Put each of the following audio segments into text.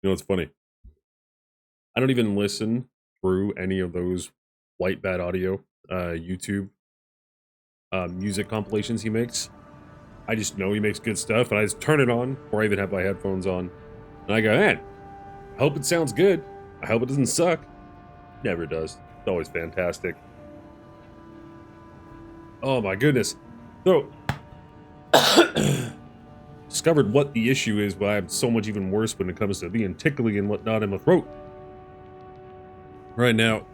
You know, it's funny. I don't even listen through any of those white bad audio YouTube music compilations he makes. I just know he makes good stuff, and I just turn it on, or I even have my headphones on, and I go, man, I hope it sounds good. I hope it doesn't suck. Never does. It's always fantastic. Oh my goodness. So, discovered what the issue is, why I'm so much even worse when it comes to being tickly and whatnot in my throat. Right now,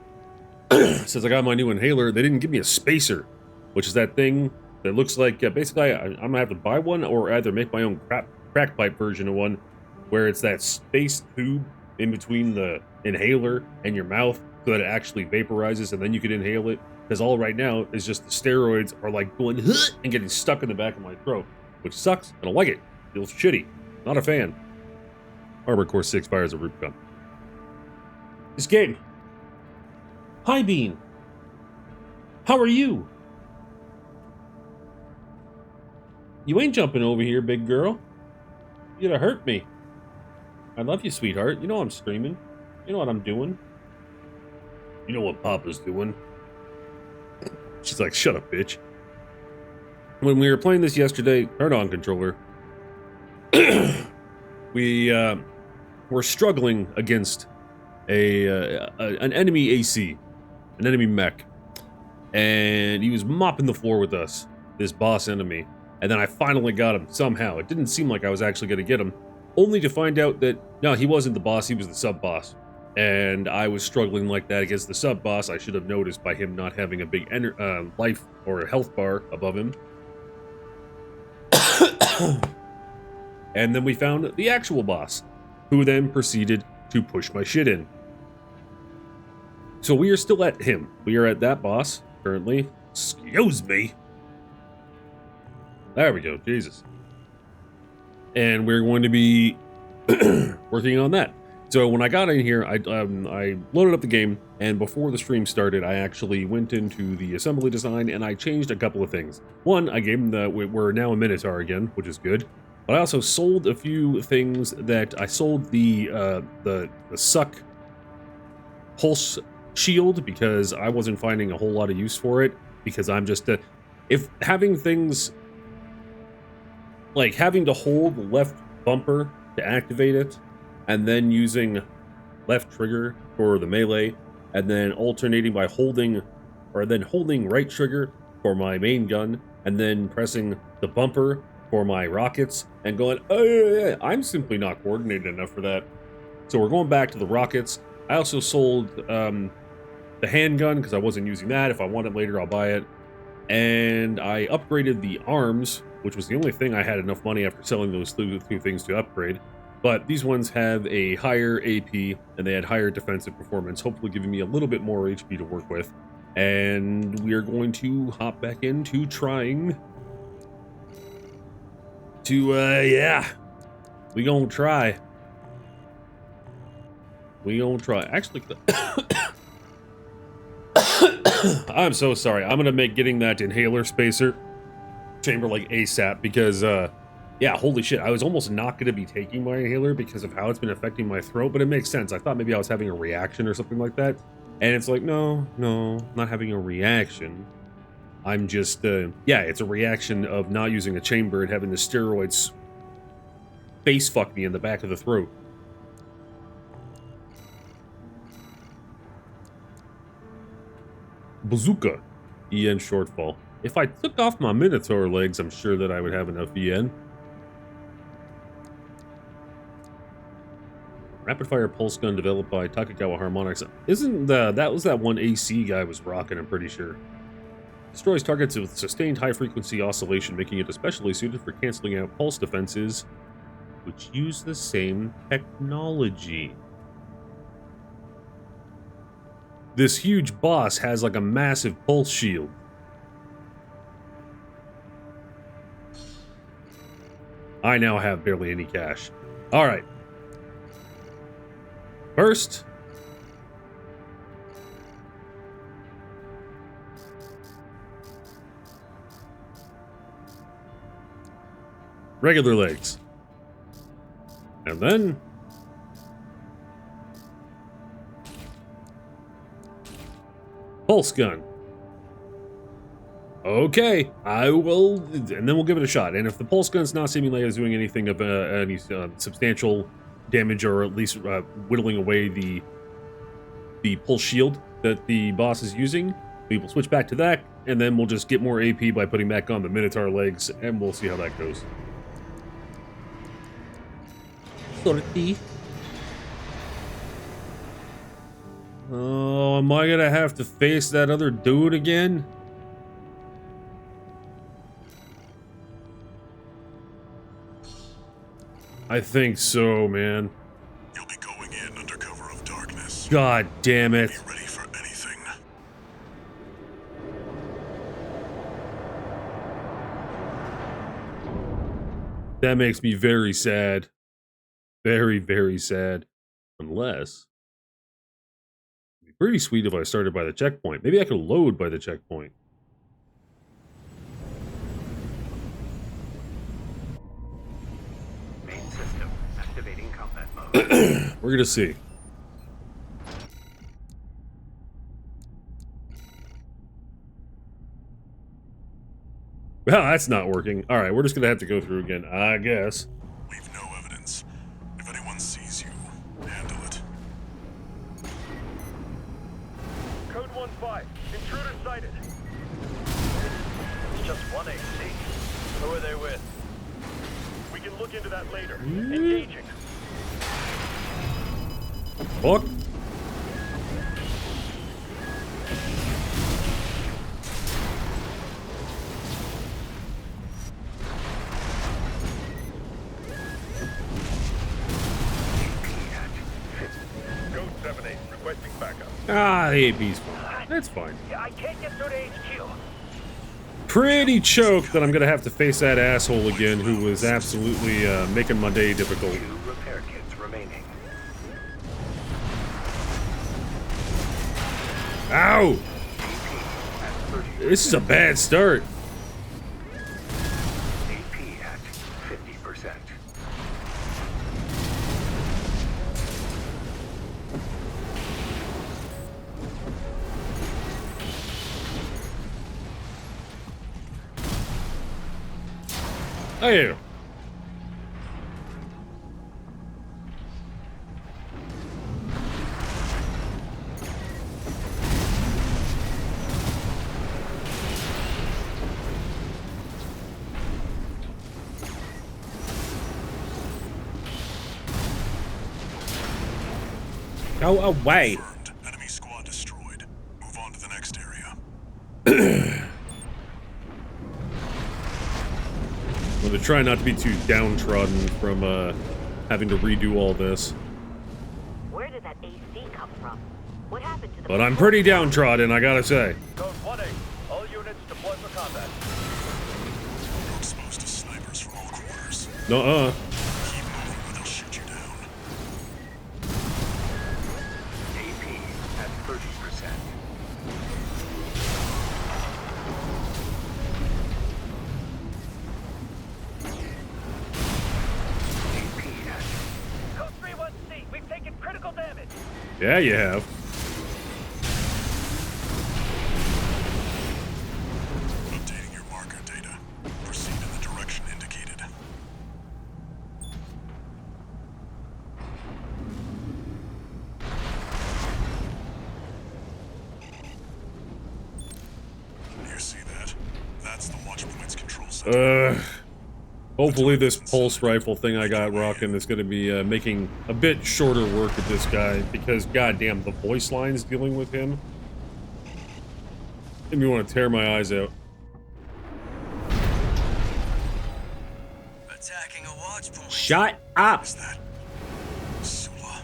since I got my new inhaler, they didn't give me a spacer, which is that thing that looks like basically I'm gonna have to buy one or either make my own crack pipe version of one, where it's that space tube in between the inhaler and your mouth so that it actually vaporizes and then you can inhale it. Because all right now is just the steroids are like going and getting stuck in the back of my throat, which sucks. I don't like it. Feels shitty. Not a fan. Armor Core 6 fires a Rubicon. This game. Hi, Bean. How are you? You ain't jumping over here, big girl. You're gonna hurt me. I love you, sweetheart. You know I'm screaming. You know what I'm doing. You know what Papa's doing. She's like, shut up, bitch. When we were playing this yesterday, turn on controller. We were struggling against an enemy AC, an enemy mech, and he was mopping the floor with us, this boss enemy. And then I finally got him somehow. It didn't seem like I was actually going to get him, only to find out that no, he wasn't the boss. He was the sub boss, and I was struggling like that against the sub boss. I should have noticed by him not having a big life or health bar above him. And then we found the actual boss, who then proceeded to push my shit in. So we are still at him. We are at that boss currently. Excuse me. There we go. Jesus. And we're going to be working on that. So when I got in here, I loaded up the game, and before the stream started, I actually went into the assembly design and I changed a couple of things. One, I gave him we're now a Minotaur again, which is good. But I also sold a few things that I sold the suck pulse shield because I wasn't finding a whole lot of use for it because I'm just if having things like having to hold the left bumper to activate it and then using left trigger for the melee and then alternating by holding right trigger for my main gun and then pressing the bumper for my rockets and going, oh yeah, I'm simply not coordinated enough for that. So we're going back to the rockets. I also sold the handgun because I wasn't using that. If I want it later, I'll buy it. And I upgraded the arms, which was the only thing I had enough money after selling those two things to upgrade. But these ones have a higher AP and they had higher defensive performance, hopefully giving me a little bit more HP to work with. And we are going to hop back into trying to, yeah, we gonna try. We gonna try. Actually, I'm so sorry. I'm gonna make getting that inhaler spacer chamber like ASAP because, yeah, holy shit. I was almost not gonna be taking my inhaler because of how it's been affecting my throat, but it makes sense. I thought maybe I was having a reaction or something like that. And it's like, no, not having a reaction. I'm just, yeah, it's a reaction of not using a chamber and having the steroids face fuck me in the back of the throat. Bazooka. EN shortfall. If I took off my Minotaur legs, I'm sure that I would have enough EN. Rapid fire pulse gun developed by Takagawa Harmonix. Isn't that was that one AC guy was rocking, I'm pretty sure. Destroys targets with sustained high frequency oscillation, making it especially suited for canceling out pulse defenses, which use the same technology. This huge boss has like a massive pulse shield. I now have barely any cash. All right. First, regular legs. And then Pulse gun. Okay, I will, and then we'll give it a shot. And if the pulse gun's not seeming like it's doing anything of any substantial damage, or at least whittling away the pulse shield that the boss is using, we will switch back to that, and then we'll just get more AP by putting back on the Minotaur legs, and we'll see how that goes. Sorty. Oh, am I gonna have to face that other dude again? I think so, man. You'll be going in under cover of darkness. God damn it. Be ready for anything. That makes me very sad. Very, very sad. Unless... it'd be pretty sweet if I started by the checkpoint. Maybe I could load by the checkpoint. Main system activating combat mode. We're gonna see. Well, that's not working. Alright, we're just gonna have to go through again, I guess. Leave no evidence. If anyone sees you, handle it. Code 1-5. Intruder sighted. It's just one AC. Who are they with? We can look into that later. Engaging. Fuck. Code 7-8. Requesting backup. Ah, the AP's fine. That's fine. I can't get through to HQ. Pretty choked that I'm gonna have to face that asshole again, who was absolutely making my day difficult. 2 repair kits remaining. Ow! AP at 30%. This is a bad start. AP at 50%. Oh, yeah. Go away. Confirmed. Enemy squad destroyed. Move on to the next area. I'm gonna try not to be too downtrodden from having to redo all this. Where did that AC come from? What happened to the... But I'm pretty downtrodden, I gotta say. Code 1-8. All units deploy for combat. You're exposed to snipers from all corners. Nuh-uh. Keep moving or they'll shoot you down. AP at 30%. AP at... Code 3-1C. We've taken critical damage. Yeah, you have. Updating your marker data. Proceed in the direction indicated. You see that? That's the watch point's control center. Hopefully this pulse rifle thing I got rocking is going to be making a bit shorter work of this guy, because goddamn, the voice lines dealing with him made me want to tear my eyes out. Attacking a watch point. Shut up! Is that Sula?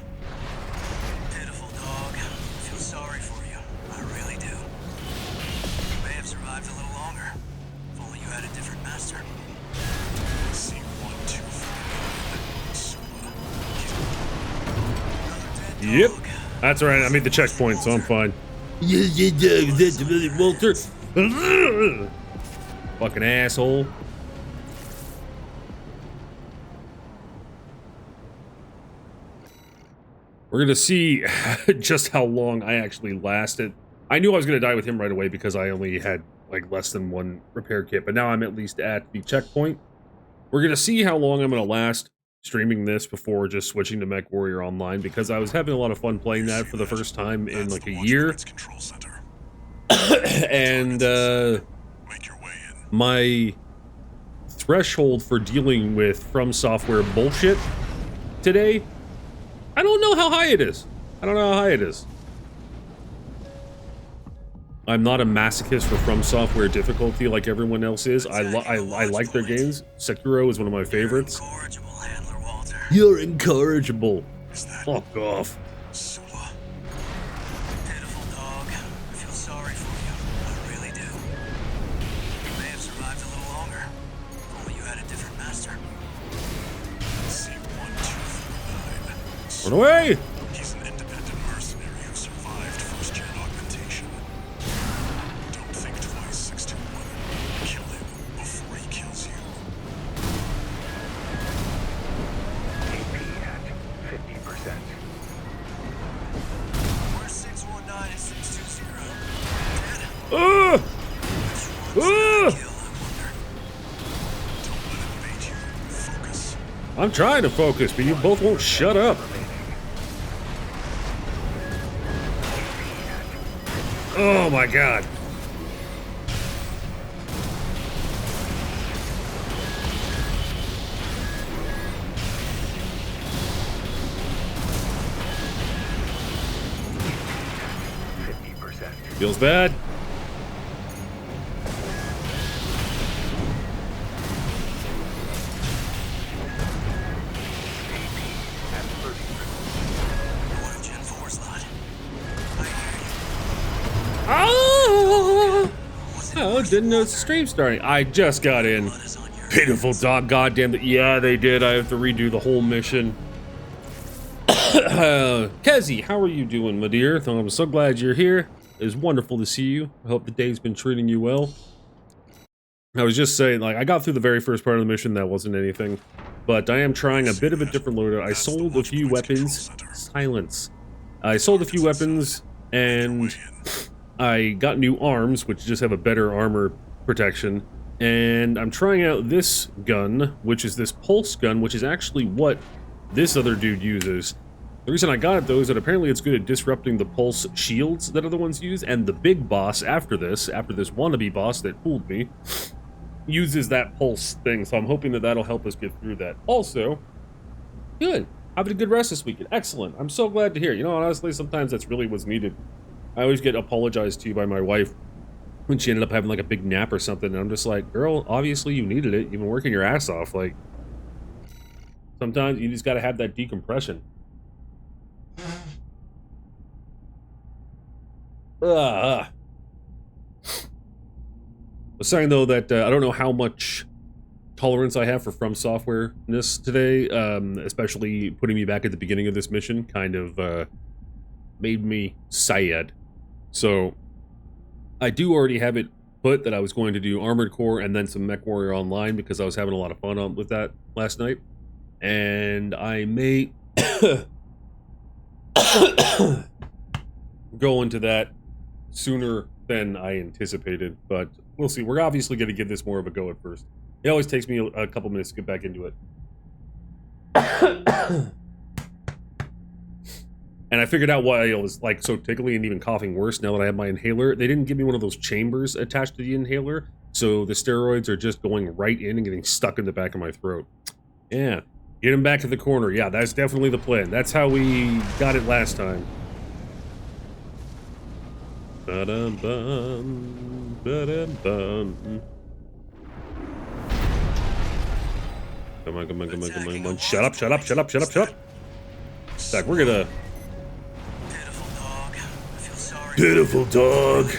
Pitiful dog. I feel sorry for you. I really do. You may have survived a little longer. If only you had a different master. See 1, 2, 3. Sula. Yep, that's right. I made the checkpoint, so I'm fine. Walter. Fucking asshole. We're gonna see just how long I actually lasted. I knew I was going to die with him right away because I only had like less than one repair kit, but now I'm at least at the checkpoint. We're going to see how long I'm going to last streaming this before just switching to MECH WARRIOR Online, because I was having a lot of fun playing that for the first time in like a year. And my threshold for dealing with From Software bullshit today, I don't know how high it is. I don't know how high it is. I'm not a masochist for From Software difficulty like everyone else is. I like their games. Sekiro is one of my favorites. You're incorrigible. Fuck off. Pitiful dog. I feel sorry for you. I really do. You may have survived a little longer. If only you had a different master. Run away! He's an independent mercenary who survived first-gen augmentation. Don't think twice, 621. Kill him before he kills you. AP at 50%. Where's 619 and 620? Dead? Which one's gonna kill, I wonder? Don't let him bait you. Focus. I'm trying to focus, but you both won't shut up. Oh my god. Feels bad. Oh, didn't know it's stream starting. I just got in. Pitiful dog, goddamn it. Yeah, they did. I have to redo the whole mission. Kezi, how are you doing, my dear? I'm so glad you're here. It's wonderful to see you. I hope the day's been treating you well. I was just saying, like, I got through the very first part of the mission. That wasn't anything. But I am trying a bit of a different loadout. I sold a few weapons. Silence. I sold a few weapons, and I got new arms, which just have a better armor protection. And I'm trying out this gun, which is this pulse gun, which is actually what this other dude uses. The reason I got it, though, is that apparently it's good at disrupting the pulse shields that other ones use, and the big boss after this wannabe boss that fooled me, uses that pulse thing, so I'm hoping that that'll help us get through that. Also, good. Having a good rest this weekend. Excellent. I'm so glad to hear. You know, honestly, sometimes that's really what's needed. I always get apologized to by my wife when she ended up having like a big nap or something, and I'm just like, girl, obviously you needed it. You've been working your ass off. Like, sometimes you just gotta have that decompression. I was saying, though, that I don't know how much tolerance I have for From Software-ness today, especially putting me back at the beginning of this mission kind of made me sad. So I do already have it put that I was going to do Armored Core and then some MECH WARRIOR Online because I was having a lot of fun with that last night. And I may go into that sooner than I anticipated, but we'll see. We're obviously going to give this more of a go at first. It always takes me a couple minutes to get back into it. And I figured out why I was like so tickly and even coughing worse now that I have my inhaler. They didn't give me one of those chambers attached to the inhaler, so the steroids are just going right in and getting stuck in the back of my throat. Yeah, get him back to the corner. Yeah, that's definitely the plan. That's how we got it last time. Ba-dum-bum, ba-dum-bum. Come on, come on, come on, come on, come on. Shut up, shut up, shut up, shut up, shut up. Zach, we're gonna... Pitiful dog.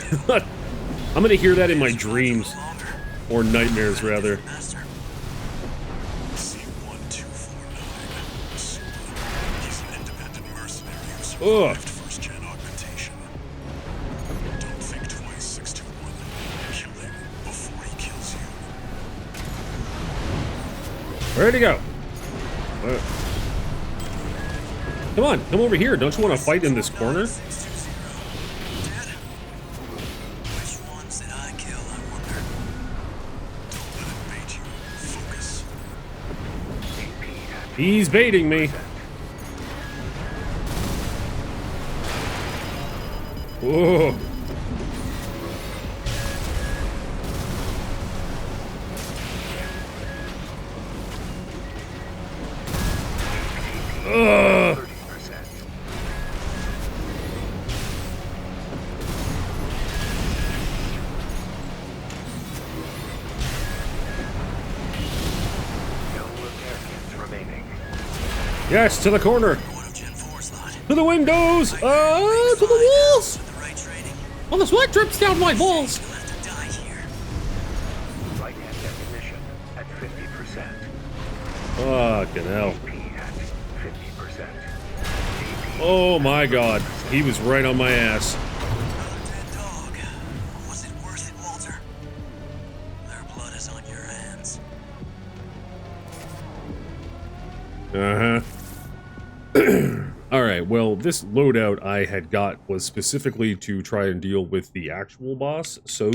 I'm gonna hear that in my dreams. Or nightmares, rather. Ugh. Where'd he go? Come on, come over here. Don't you want to fight in this corner? He's baiting me. Whoa. Ugh. 30%. No repair kits remaining. Yes, to the corner. One of Gen 4's lot. To the windows. To the walls. With the right training, Oh, the sweat drips down my balls. you'll have to die here. Right hand ammunition at 50%. Fucking hell. AP at 50%. Oh my god. He was right on my ass. Another dead dog. Was it worth it, Walter? Their blood is on your hands. Alright, well, this loadout I had got was specifically to try and deal with the actual boss, so...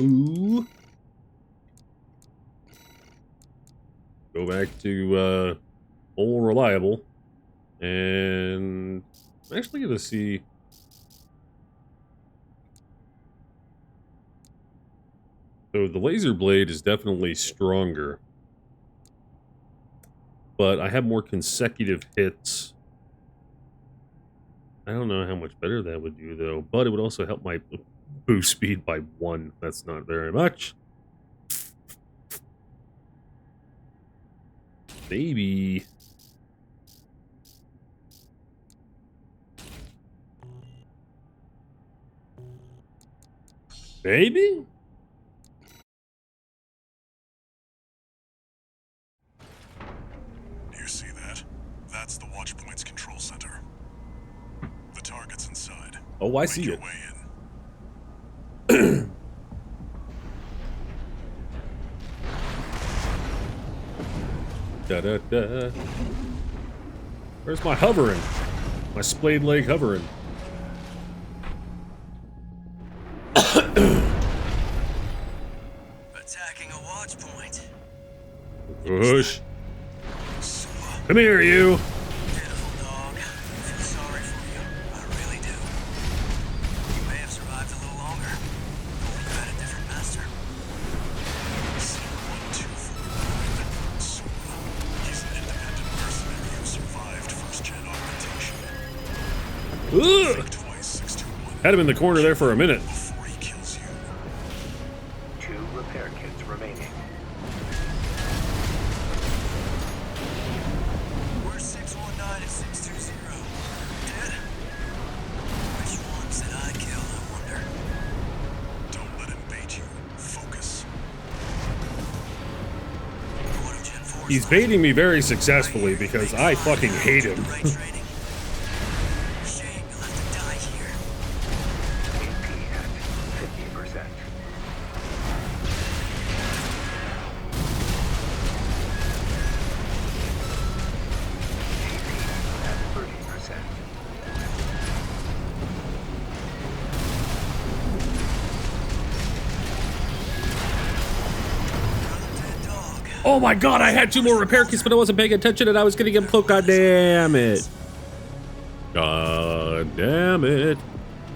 Go back to, old reliable. And... I'm actually gonna see... So the laser blade is definitely stronger. But I have more consecutive hits. I don't know how much better that would do, though. But it would also help my boost speed by 1. That's not very much. Maybe... Maybe? Do you see that? That's the watch point's control center. The target's inside. Oh, I Make see your it. way in. Da-da-da. Where's my hovering? My splayed leg hovering. Attacking a watch point. Whoosh. Come here, you. Pitiful dog. I feel sorry for you. I really do. You may have survived a little longer. Only you had a different master. He's an independent mercenary who survived first-gen augmentation. Ugh. Think twice, 621. Had him in the corner there for a minute. Before he kills you. 2 repair kits remaining. Where's 619 and 620? Dead? Which ones did I kill, I wonder? Don't let him bait you. Focus. What of Gen 4's He's lot? baiting me very successfully because I fucking hate him. Right training. Shame you'll have to die here. AP at 50%. AP at 30%. Dead dog. Oh my god, I had 2 more repair kits, but I wasn't paying attention and I was gonna get cloaked. God damn it. God damn it.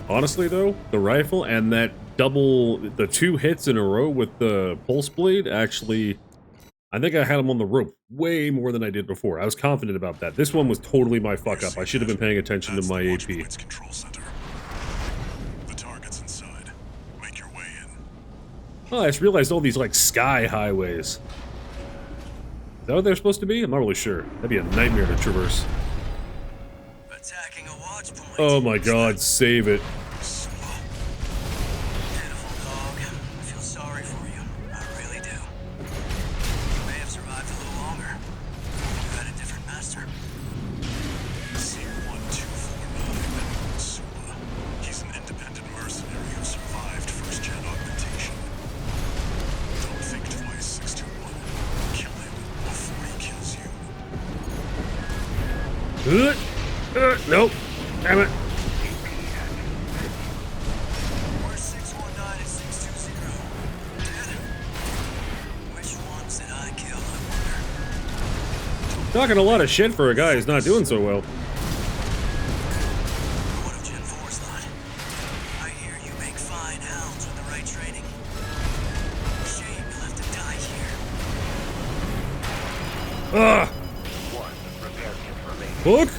Honestly, though, the rifle and that the 2 hits in a row with the pulse blade, actually, I think I had him on the rope way more than I did before. I was confident about that. This one was totally my fuck up. I should have been paying attention to That's my the watch AP. point's control center. The target's inside. Make your way in. Oh, I just realized all these, like, sky highways. Is that what they're supposed to be? I'm not really sure. That'd be a nightmare to traverse. Attacking a watch point. Oh my god, save it. Pitiful dog. I feel sorry for you. I really do. You may have survived a little longer. You had a different master. C1249. Sula. He's an independent mercenary who survived first-gen augmentation. Don't think twice, 621. Kill him before he kills you. Nope. Damn it. Where's 619 and 620? Dead? Which ones did I kill, I wonder? Don't Talking a lot of shit for a guy who's not doing so well. What of Gen 4's thought? I hear you make fine hounds with the right training. Shame you'll have to die here. Ugh! One repair kit remaining. Look!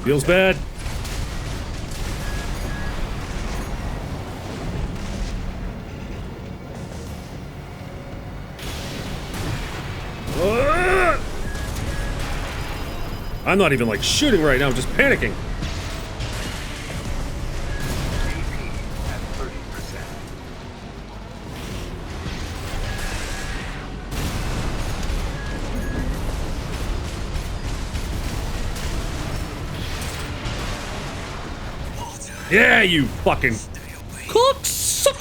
Feels bad. I'm not even like shooting right now, I'm just panicking. AP at 30%. Yeah, you fucking cocksucker!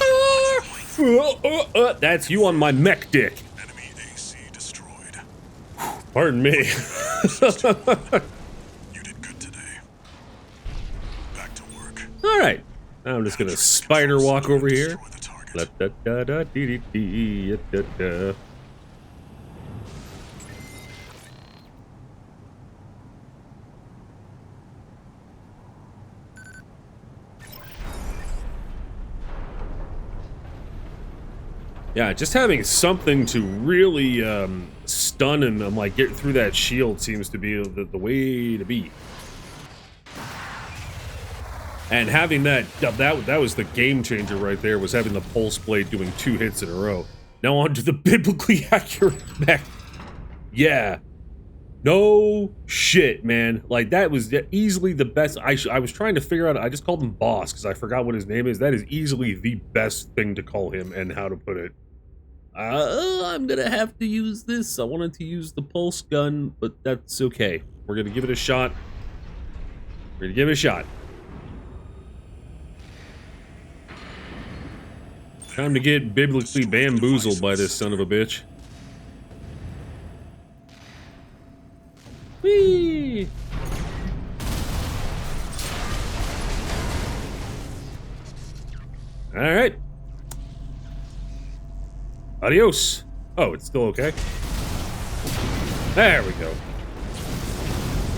That's you on my mech dick. Enemy AC destroyed. Pardon me. You did good today. Back to work. All right, now I'm just gonna spider walk over here. Destroy the target. La-da-da-da-dee-dee-dee-da-da. Yeah, just having something to really stun and like get through that shield seems to be the way to be. And having that was the game changer right there, was having the pulse blade doing 2 hits in a row. Now on to the biblically accurate mech. Yeah. No shit, man. Like, that was easily the best. I was trying to figure out, I just called him Boss because I forgot what his name is. That is easily the best thing to call him and how to put it. I'm gonna have to use this. I wanted to use the pulse gun, but that's okay. We're gonna give it a shot. We're gonna give it a shot. Time to get biblically bamboozled by this son of a bitch. Whee! All right. Adios. Oh, it's still okay. There we go.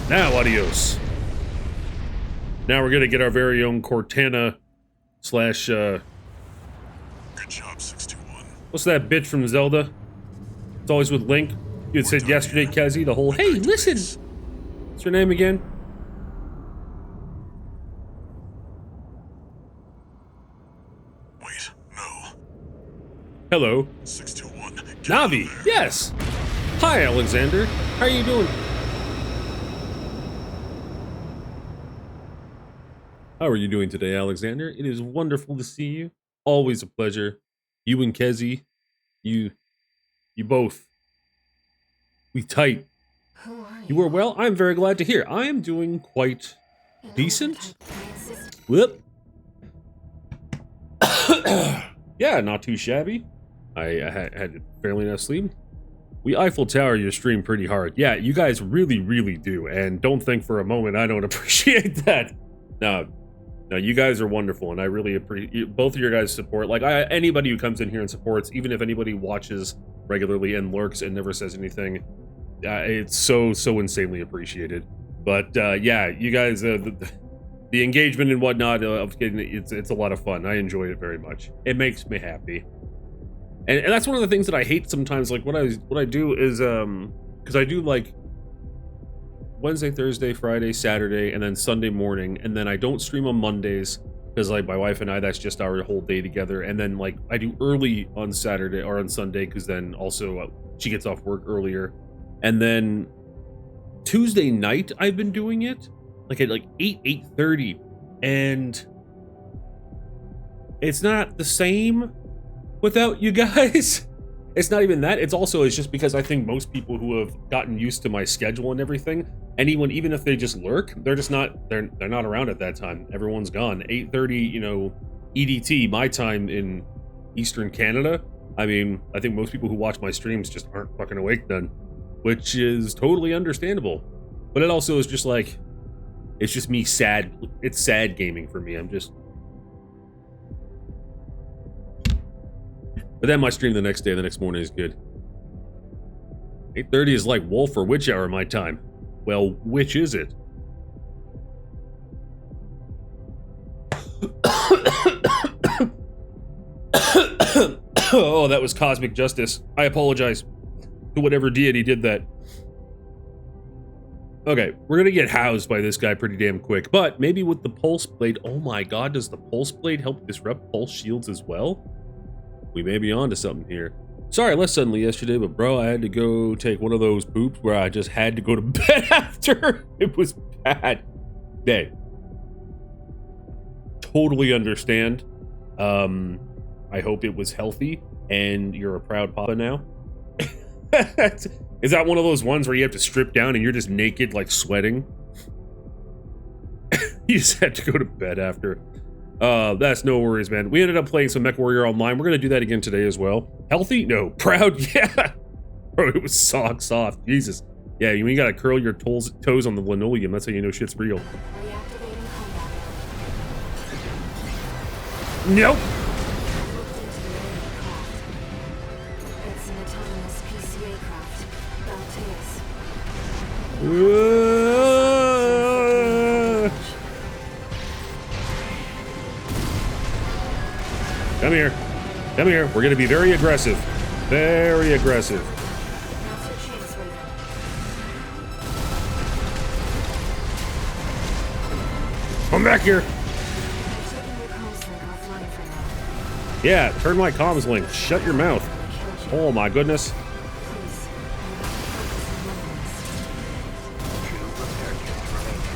Now, adios. Now we're gonna get our very own Cortana slash, Good job, 621. what's that bitch from Zelda? It's always with Link. You had said yesterday, Kezi, the whole, hey, listen! What's her name again? Wait, no. Hello. 621. Get Navi, out of there. yes! Hi, Alexander. How are you doing? How are you doing today, Alexander? It is wonderful to see you. Always a pleasure. You and Kezi, you both. We tight. You are well? I'm very glad to hear. I am doing quite decent. Whoop. Yeah, not too shabby. I had fairly enough sleep. We Eiffel Tower your stream pretty hard. Yeah, you guys really, really do. And don't think for a moment I don't appreciate that. No, you guys are wonderful, and I really appreciate both of your guys' support. Like, anybody who comes in here and supports, even if anybody watches regularly and lurks and never says anything, it's so insanely appreciated. But yeah, you guys, the engagement and whatnot of getting it's a lot of fun. I enjoy it very much. It makes me happy. And that's one of the things that I hate sometimes. Like what I do is because I do like Wednesday, Thursday, Friday, Saturday, and then Sunday morning, and then I don't stream on Mondays because like my wife and I, that's just our whole day together. And then like I do early on Saturday or on Sunday because then also she gets off work earlier. And then Tuesday night I've been doing it like at like 8:30, and it's not the same without you guys. It's not even that. It's just because I think most people who have gotten used to my schedule and everything, anyone, even if they just lurk, they're not around at that time. Everyone's gone. 8:30, you know, EDT, my time in Eastern Canada. I mean, I think most people who watch my streams just aren't fucking awake then, which is totally understandable. But it also is just like, It's just me sad. It's sad gaming for me. I'm just... But then my stream the next day, the next morning is good. 8:30 is like wolf or witch hour my time. Well, which is it? Oh, that was cosmic justice. I apologize to whatever deity did that. Okay, we're gonna get housed by this guy pretty damn quick, but maybe with the pulse blade. Oh my god, does the pulse blade help disrupt pulse shields as well? We may be onto something here. Sorry I left suddenly yesterday, but bro, I had to go take one of those poops where I just had to go to bed after. It was bad. Hey, totally understand. I hope it was healthy and you're a proud papa now. Is that one of those ones where you have to strip down and you're just naked, like sweating? You just had to go to bed after. That's no worries, man. We ended up playing some Mech Warrior Online. We're gonna do that again today as well. Healthy? No. Proud? Yeah. Bro, it was soft. Jesus. Yeah, you gotta curl your toes on the linoleum. That's how you know shit's real. Reactivating combat. Nope. It's an autonomous PCA craft. Balteus. Come here. Come here. We're gonna be very aggressive. Very aggressive. Now's your chance, Raven. Come back here. I'm taking your comms link offline for now. Yeah, turn my comms link. Shut your mouth. I killed you. Oh my goodness. Please. I'm not focusing on this. 2 repair kits remaining.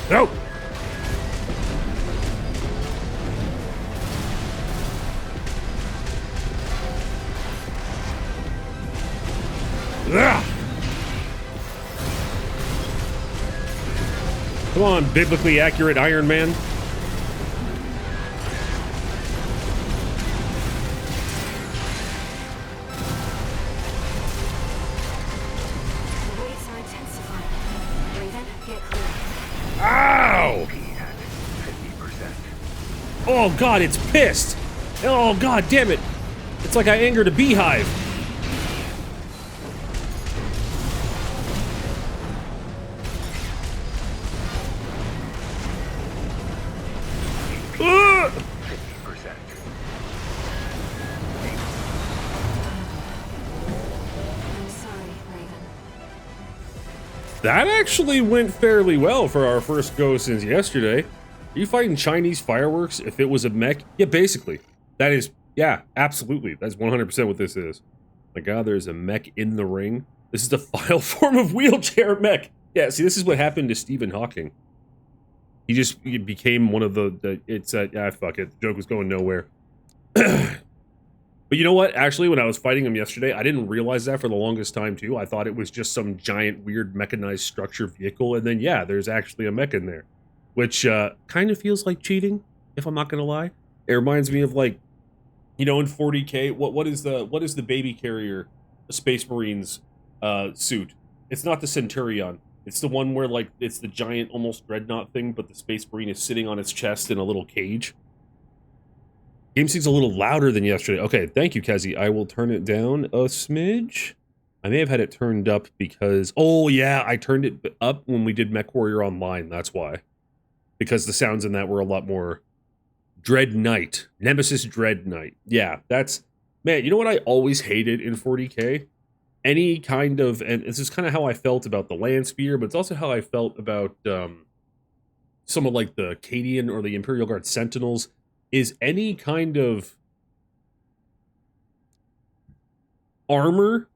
No. Ah! Come on, biblically accurate Iron Man. The waves are intensifying. Raven, get clear. Ow! P at 50%. Oh god, it's pissed. Oh god damn it. It's like I angered a beehive. Ah! 50%. I'm sorry, Raven. That actually went fairly well for our first go since yesterday. Are you fighting Chinese fireworks if it was a mech? Yeah, basically. That is, yeah, absolutely. That's 100% what this is. My god, there's a mech in the ring. This is the final form of wheelchair mech. Yeah, see, this is what happened to Stephen Hawking. He became one of yeah, fuck it. The joke was going nowhere. But you know what? Actually, when I was fighting him yesterday, I didn't realize that for the longest time, too. I thought it was just some giant, weird, mechanized structure vehicle. And then, yeah, there's actually a mech in there. Which kind of feels like cheating, if I'm not going to lie. It reminds me of, like, you know, in 40K, what is the baby carrier, the Space Marines suit? It's not the Centurion. It's the one where, like, it's the giant, almost dreadnought thing, but the Space Marine is sitting on its chest in a little cage. Game seems a little louder than yesterday. Okay, thank you, Kezi. I will turn it down a smidge. I may have had it turned up because... Oh, yeah, I turned it up when we did Mech Warrior Online. That's why. Because the sounds in that were a lot more... Dread Knight. Nemesis Dread Knight. Yeah, that's... Man, you know what I always hated in 40K? Any kind of... And this is kind of how I felt about the Land Spear, but it's also how I felt about some of, like, the Cadian or the Imperial Guard Sentinels, is any kind of armor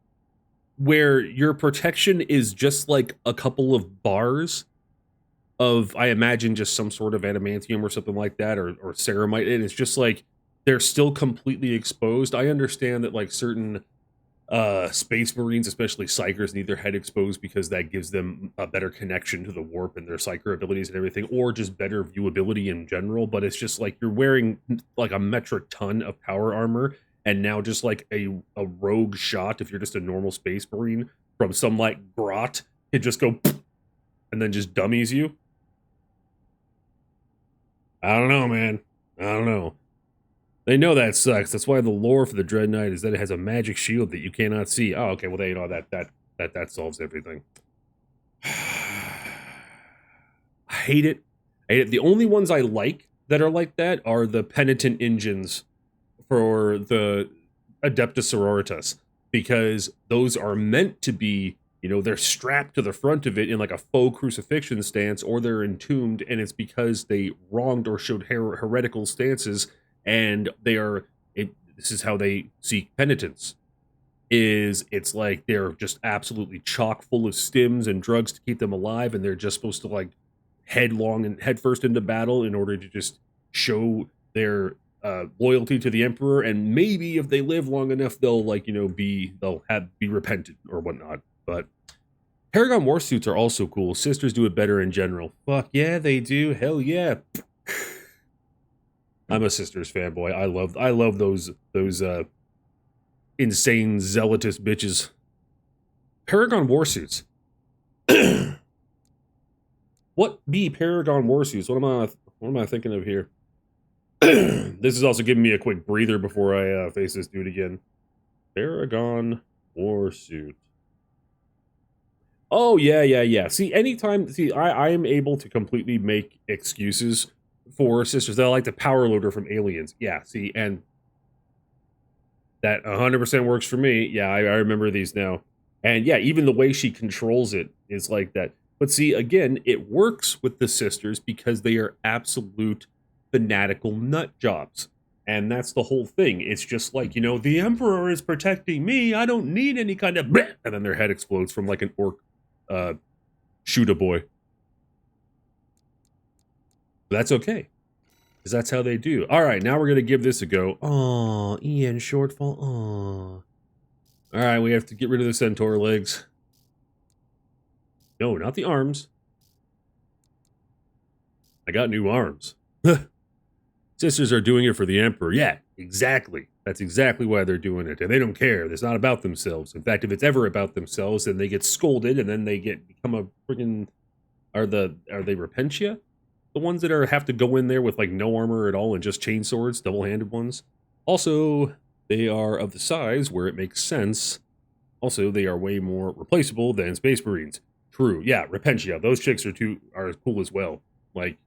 where your protection is just like a couple of bars of, I imagine, just some sort of adamantium or something like that, or ceramite, and it's just like they're still completely exposed. I understand that, like, certain Space Marines, especially Psychers, need their head exposed because that gives them a better connection to the warp and their Psycher abilities and everything, or just better viewability in general. But it's just like you're wearing like a metric ton of power armor, and now just like a rogue shot, if you're just a normal Space Marine, from some like grot, it just go and then just dummies you. I don't know, man. I don't know. They know that sucks. That's why the lore for the Dread Knight is that it has a magic shield that you cannot see. Oh, okay. Well, they know that solves everything. I hate it. I hate it. The only ones I like that are like that are the penitent engines for the Adeptus Sororitas, because those are meant to be, you know, they're strapped to the front of it in like a faux crucifixion stance, or they're entombed, and it's because they wronged or showed heretical stances. And they are, this is how they seek penitence, it's like they're just absolutely chock full of stims and drugs to keep them alive, and they're just supposed to like headlong and head first into battle in order to just show their loyalty to the Emperor, and maybe if they live long enough, they'll like, you know, be repentant or whatnot. But Paragon war suits are also cool. Sisters do it better in general. Fuck yeah, they do. Hell yeah. I'm a Sisters fanboy. I love those insane zealotous bitches. Paragon warsuits. What be Paragon warsuits? What am I thinking of here? This is also giving me a quick breather before I face this dude again. Paragon warsuit. Oh yeah. See, I am able to completely make excuses for Sisters. They're like the power loader from Aliens. Yeah, see, and that 100% works for me. Yeah, I remember these now. And yeah, even the way she controls it is like that. But see, again, it works with the Sisters because they are absolute fanatical nut jobs. And that's the whole thing. It's just like, you know, the Emperor is protecting me. I don't need any kind of bleh, and then their head explodes from like an orc shoot-a-boy. That's okay, because that's how they do. All right, now we're going to give this a go. Aw, Ian Shortfall. Aw. All right, we have to get rid of the centaur legs. No, not the arms. I got new arms. Sisters are doing it for the Emperor. Yeah, exactly. That's exactly why they're doing it. And they don't care. It's not about themselves. In fact, if it's ever about themselves, then they get scolded, and then they become a friggin'... Are they Repentia? The ones that have to go in there with like no armor at all and just chain swords, double-handed ones. Also, they are of the size where it makes sense. Also, they are way more replaceable than Space Marines. True, yeah, Repentia. Those chicks are cool as well. Like,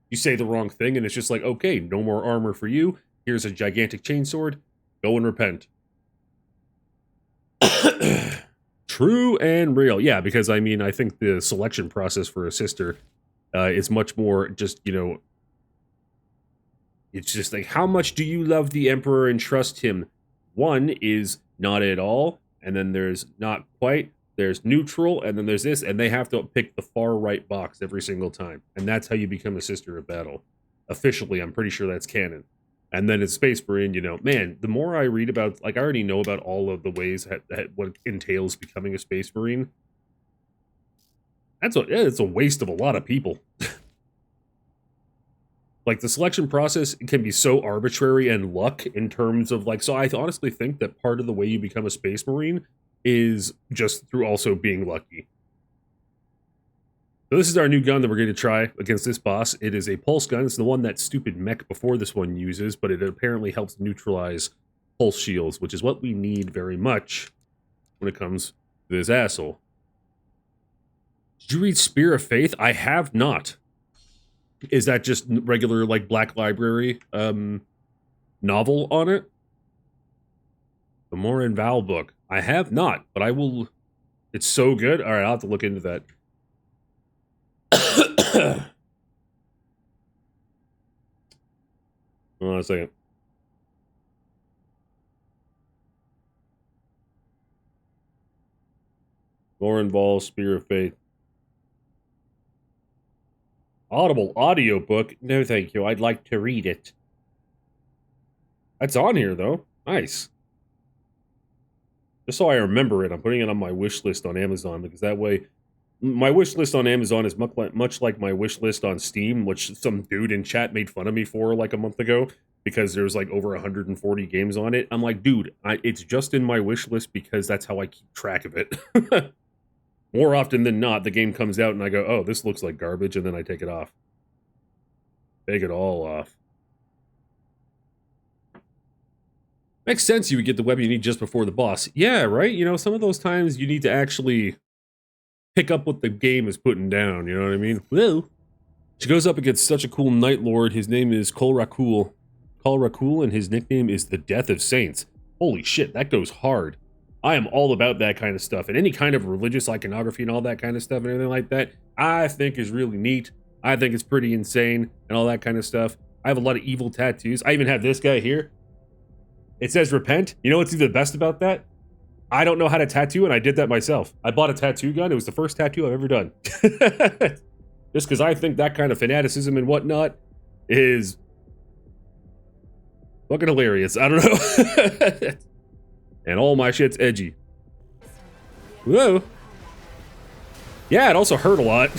you say the wrong thing and it's just like, okay, no more armor for you. Here's a gigantic chainsword. Go and repent. True and real. Yeah, because I mean, I think the selection process for a sister is much more just, you know, it's just like, how much do you love the Emperor and trust him? One is not at all, and then there's not quite, there's neutral, and then there's this, and they have to pick the far right box every single time. And that's how you become a sister of battle. Officially, I'm pretty sure that's canon. And then it's Space Marine, you know, man, the more I read about, like, I already know about all of the ways that what entails becoming a Space Marine. It's a waste of a lot of people. Like, the selection process can be so arbitrary and luck in terms of, like, so I honestly think that part of the way you become a Space Marine is just through also being lucky. So this is our new gun that we're going to try against this boss. It is a pulse gun. It's the one that stupid mech before this one uses, but it apparently helps neutralize pulse shields, which is what we need very much when it comes to this asshole. Did you read Spear of Faith? I have not. Is that just regular, like, Black Library novel on it? The Morin Val book. I have not, but I will. It's so good. All right, I'll have to look into that. Hold on a second. Morin Val, Spear of Faith. Audible audiobook? No, thank you. I'd like to read it. That's on here, though. Nice. Just so I remember it, I'm putting it on my wish list on Amazon, because that way, my wish list on Amazon is much like my wish list on Steam, which some dude in chat made fun of me for like a month ago, because there's like over 140 games on it. I'm like, dude, it's just in my wish list because that's how I keep track of it. More often than not, the game comes out and I go, oh, this looks like garbage, and then I take it off. Take it all off. Makes sense you would get the weapon you need just before the boss. Yeah, right? You know, some of those times you need to actually pick up what the game is putting down, you know what I mean? Whoa. She goes up against such a cool Night Lord. His name is Karl, and his nickname is the Death of Saints. Holy shit, that goes hard. I am all about that kind of stuff, and any kind of religious iconography and all that kind of stuff and everything like that, I think is really neat. I think it's pretty insane and all that kind of stuff. I have a lot of evil tattoos. I even have this guy here. It says repent. You know what's even the best about that? I don't know how to tattoo, and I did that myself. I bought a tattoo gun. It was the first tattoo I've ever done. Just because I think that kind of fanaticism and whatnot is fucking hilarious. I don't know. And all my shit's edgy. Whoa. Yeah, it also hurt a lot.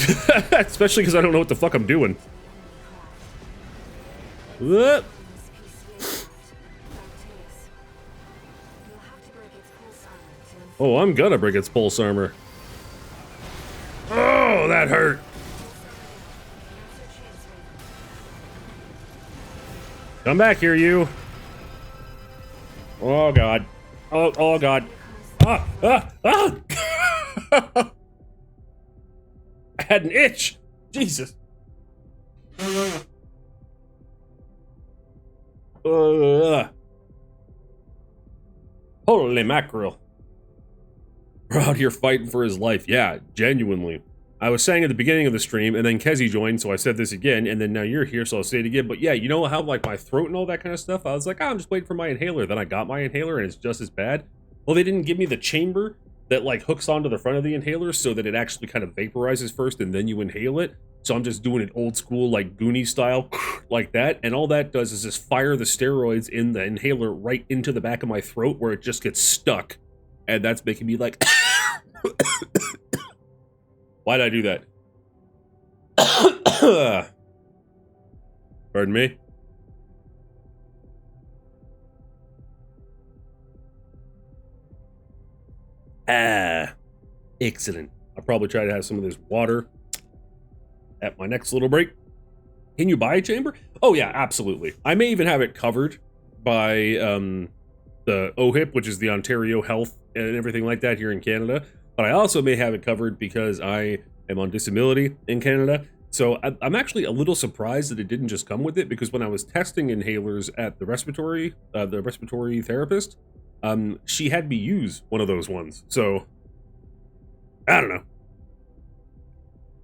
Especially because I don't know what the fuck I'm doing. Whoop. Oh, I'm gonna break its pulse armor. Oh, that hurt. Come back here, you. Oh, God. Oh, God. Ah! I had an itch. Jesus. Holy mackerel. We're out here fighting for his life. Yeah, genuinely. I was saying at the beginning of the stream, and then Kezi joined, so I said this again, and then now you're here, so I'll say it again. But yeah, you know how like my throat and all that kind of stuff? I was like, oh, I'm just waiting for my inhaler. Then I got my inhaler, and it's just as bad. Well, they didn't give me the chamber that like hooks onto the front of the inhaler so that it actually kind of vaporizes first, and then you inhale it. So I'm just doing it old school, like Goonie style, like that. And all that does is just fire the steroids in the inhaler right into the back of my throat where it just gets stuck. And that's making me like... Why'd I do that? Pardon me? Excellent. I'll probably try to have some of this water at my next little break. Can you buy a chamber? Oh yeah, absolutely. I may even have it covered by the OHIP, which is the Ontario Health and everything like that here in Canada. But I also may have it covered because I am on disability in Canada. So I'm actually a little surprised that it didn't just come with it, because when I was testing inhalers at the respiratory therapist, she had me use one of those ones. So I don't know.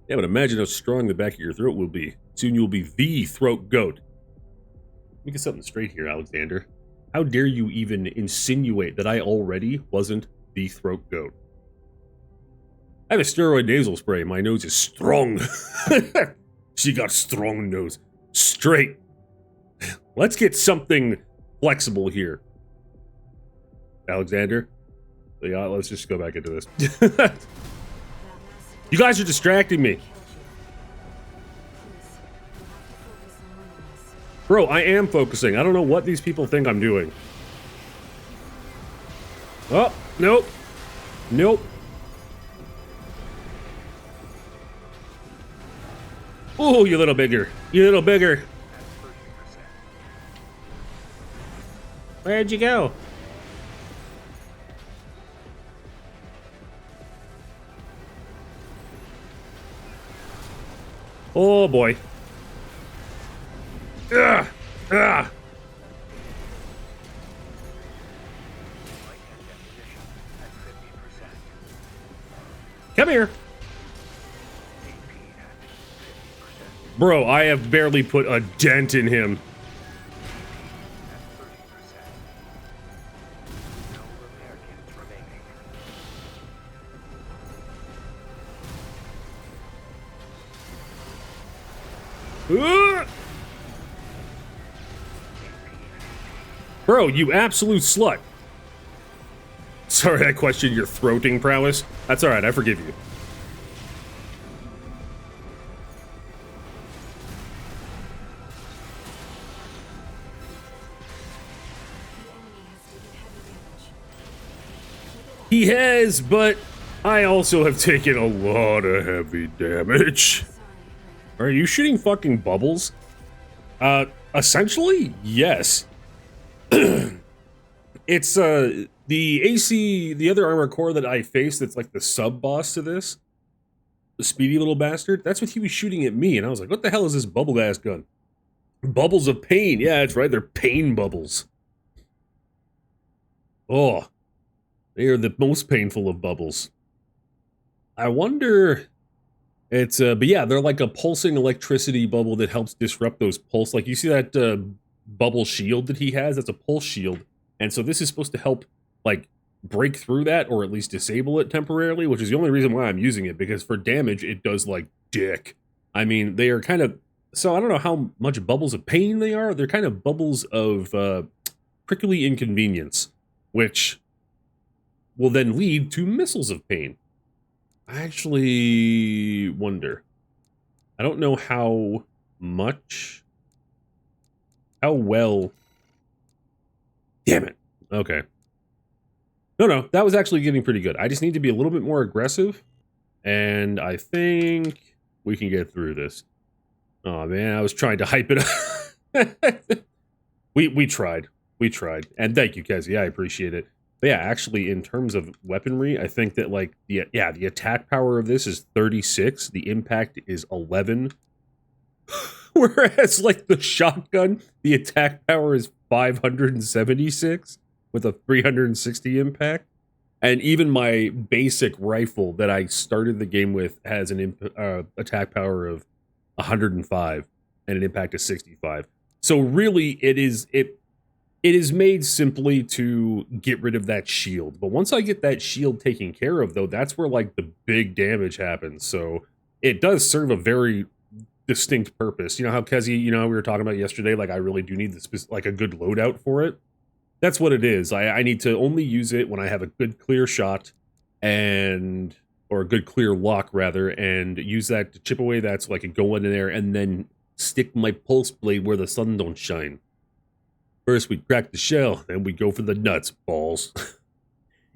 Yeah, but imagine how strong the back of your throat will be. Soon you'll be the throat goat. Let me get something straight here, Alexander. How dare you even insinuate that I already wasn't the throat goat? I have a steroid nasal spray. My nose is strong. She got strong nose. Straight. Let's get something flexible here. Alexander? Yeah, let's just go back into this. You guys are distracting me. Bro, I am focusing. I don't know what these people think I'm doing. Oh, nope. Nope. Ooh, you little bigger. You little bigger. Where'd you go? Oh boy. Ugh. Ugh. Come here. Bro, I have barely put a dent in him. Bro, you absolute slut. Sorry, I questioned your throating prowess. That's alright, I forgive you. He has, but I also have taken a lot of heavy damage. Are you shooting fucking bubbles? Essentially, yes. It's, the AC, the other armor core that I faced that's like the sub-boss to this, the speedy little bastard, that's what he was shooting at me, and I was like, what the hell is this bubble-ass gun? Bubbles of pain. Yeah, that's right, they're pain bubbles. Oh, they are the most painful of bubbles. I wonder... It's, but yeah, they're like a pulsing electricity bubble that helps disrupt those pulse. Like, you see that, bubble shield that he has? That's a pulse shield. And so this is supposed to help, like, break through that, or at least disable it temporarily, which is the only reason why I'm using it, because for damage, it does, like, dick. I mean, they are kind of... So, I don't know how much bubbles of pain they are. They're kind of bubbles of, prickly inconvenience, which will then lead to missiles of pain. I actually wonder. I don't know how well... Damn it. Okay. No, that was actually getting pretty good. I just need to be a little bit more aggressive, and I think we can get through this. Oh man, I was trying to hype it up. we tried. We tried. And thank you, Kezi. I appreciate it. But yeah, actually, in terms of weaponry, I think that, like, the attack power of this is 36. The impact is 11. Whereas, like, the shotgun, the attack power is 576 with a 360 impact. And even my basic rifle that I started the game with has an attack power of 105 and an impact of 65. So really, it is made simply to get rid of that shield. But once I get that shield taken care of, though, that's where, like, the big damage happens. So it does serve a very distinct purpose. You know how, Kezi, you know, we were talking about yesterday, like, I really do need like a good loadout for it. That's what it is. I need to only use it when I have a good clear shot or a good clear lock, rather, and use that to chip away that's like a go in there and then stick my pulse blade where the sun don't shine. First, we crack the shell, then we go for the nuts, balls.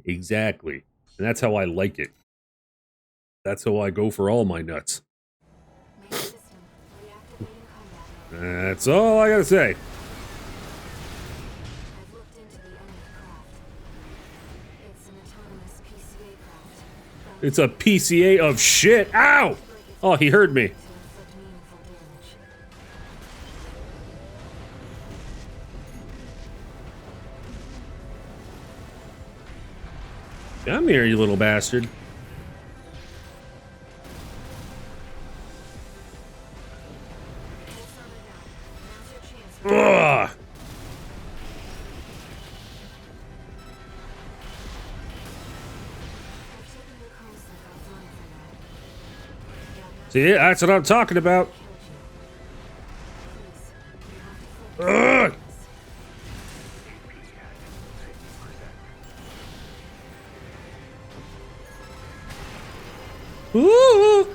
Exactly. And that's how I like it. That's how I go for all my nuts. That's all I gotta say. It's a PCA of shit. Ow! Oh, he heard me. Come here, you little bastard. Ugh. See, that's what I'm talking about. Ugh. Ooh.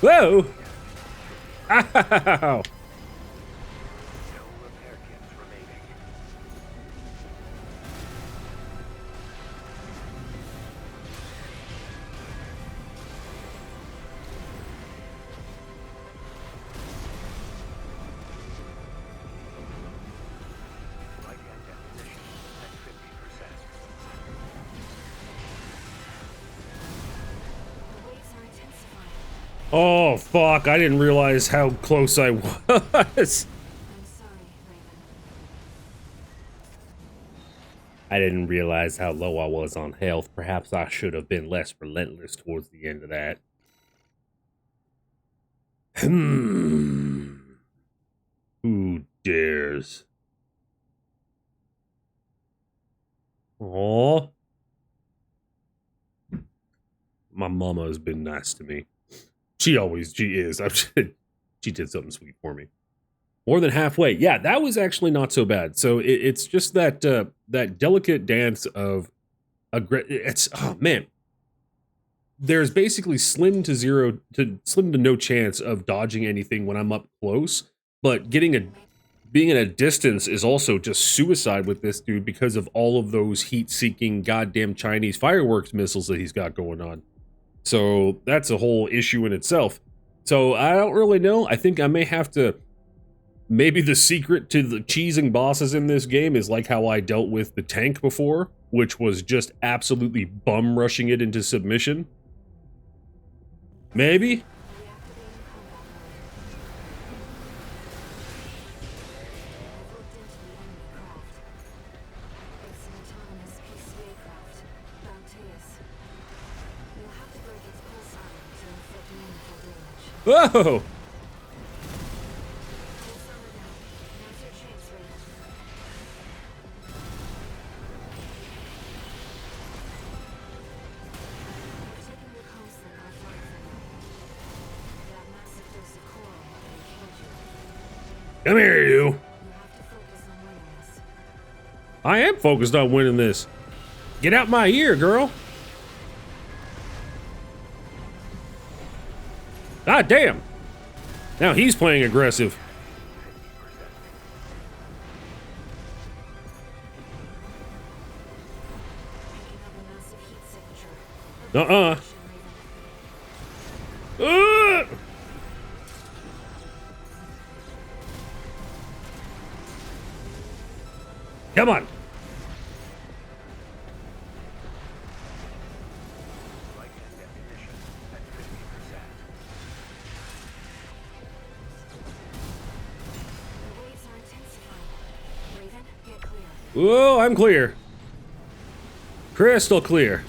Whoa! Ow! Oh, fuck, I didn't realize how close I was. I didn't realize how low I was on health. Perhaps I should have been less relentless towards the end of that. Who dares? Aw. My mama has been nice to me. She is. She did something sweet for me. More than halfway. Yeah, that was actually not so bad. So it's just that that delicate dance of it's, oh man. There's basically slim to no chance of dodging anything when I'm up close, but being at a distance is also just suicide with this dude because of all of those heat-seeking goddamn Chinese fireworks missiles that he's got going on. So that's a whole issue in itself. So I don't really know. I think I may have to. Maybe the secret to the cheesing bosses in this game is like how I dealt with the tank before, which was just absolutely bum rushing it into submission. Maybe? Whoa! Come here, you. I am focused on winning this. Get out my ear, girl. God damn. Now he's playing aggressive. Uh-uh. Come on. Whoa, I'm clear. Crystal clear.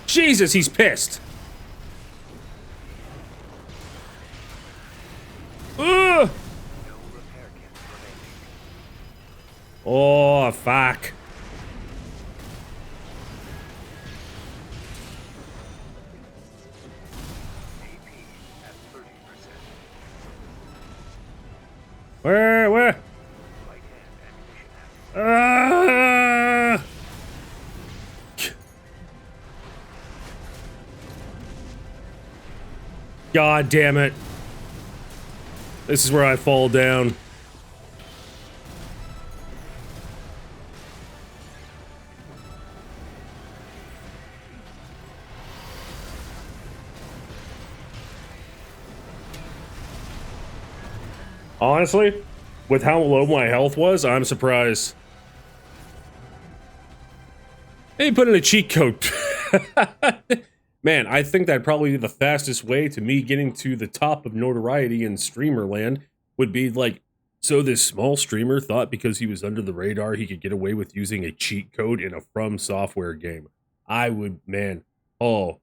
Jesus, he's pissed. Ugh. Oh, fuck. Where? God damn it. This is where I fall down. Honestly, with how low my health was, I'm surprised. They put in a cheat code. Man, I think that'd probably be the fastest way to me getting to the top of notoriety in streamer land would be like, so this small streamer thought because he was under the radar he could get away with using a cheat code in a From Software game. I would, man, oh.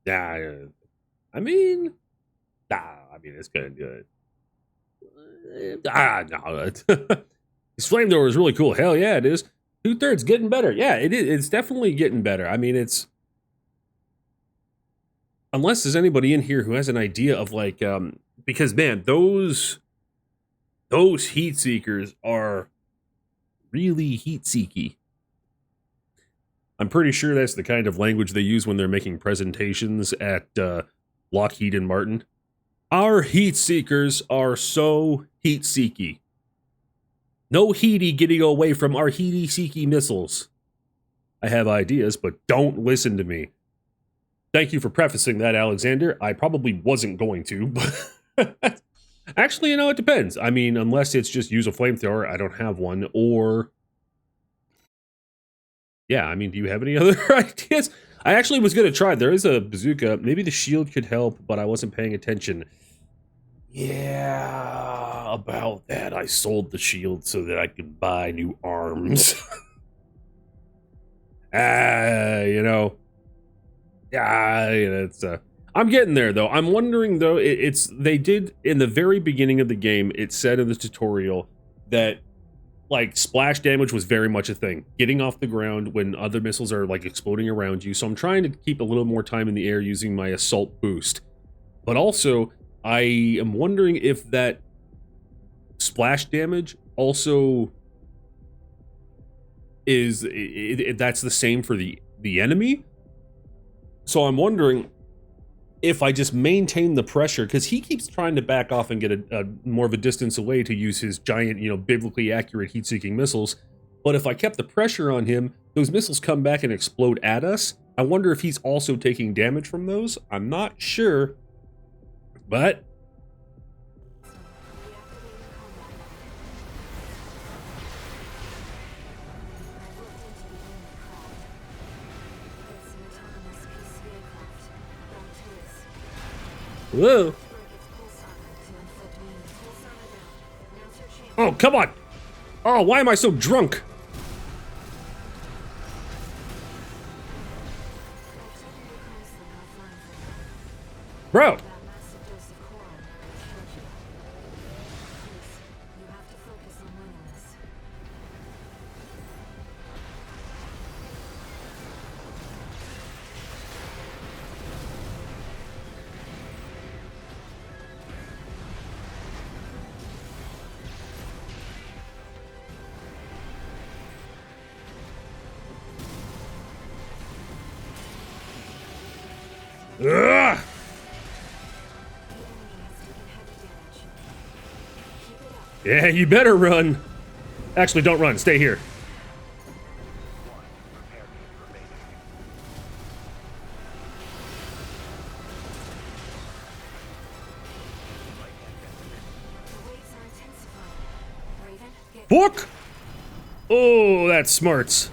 I mean, it's kind of good. No. His flamethrower is really cool. Hell yeah, it is. 2/3 getting better. Yeah, it is. It's definitely getting better. I mean, it's... Unless there's anybody in here who has an idea of like, because man, those heat seekers are really heat seeky. I'm pretty sure that's the kind of language they use when they're making presentations at Lockheed and Martin. Our heat seekers are so heat seeky. No heaty getting away from our heaty seeky missiles. I have ideas, but don't listen to me. Thank you for prefacing that, Alexander. I probably wasn't going to, but actually, you know, it depends. I mean, unless it's just use a flamethrower, I don't have one, or... Yeah, I mean, do you have any other ideas? I actually was going to try. There is a bazooka. Maybe the shield could help, but I wasn't paying attention. Yeah, about that. I sold the shield so that I could buy new arms. You know. It's I'm getting there though. I'm wondering though, they did in the very beginning of the game, it said in the tutorial that like splash damage was very much a thing. Getting off the ground when other missiles are like exploding around you. So I'm trying to keep a little more time in the air using my assault boost. But also I am wondering if that splash damage also is that's the same for the enemy. So I'm wondering if I just maintain the pressure, because he keeps trying to back off and get a more of a distance away to use his giant, you know, biblically accurate heat-seeking missiles. But if I kept the pressure on him, those missiles come back and explode at us. I wonder if he's also taking damage from those. I'm not sure, but whoa. Oh, come on. Oh, why am I so drunk? Bro. Ugh. Yeah, you better run. Actually, don't run. Stay here. Fuck! Oh, that's smarts.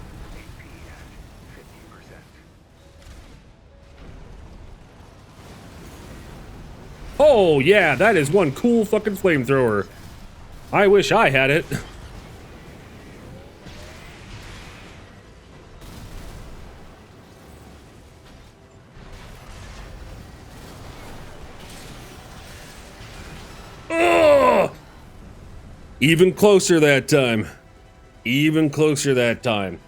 Oh, yeah, that is one cool fucking flamethrower. I wish I had it. Oh! Even closer that time. Even closer that time.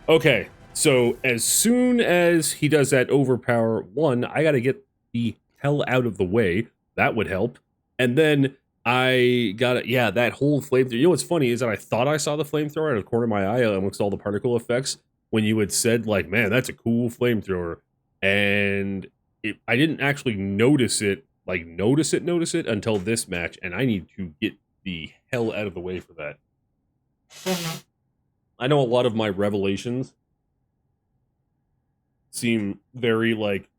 Okay, so as soon as he does that overpower, one, I gotta get the hell out of the way. That would help. And then I gotta, yeah, that whole flamethrower. You know what's funny is that I thought I saw the flamethrower out of the corner of my eye amongst all the particle effects when you had said, like, man, that's a cool flamethrower. And I didn't actually notice it, like, notice it until this match. And I need to get the hell out of the way for that. I know a lot of my revelations seem very, like,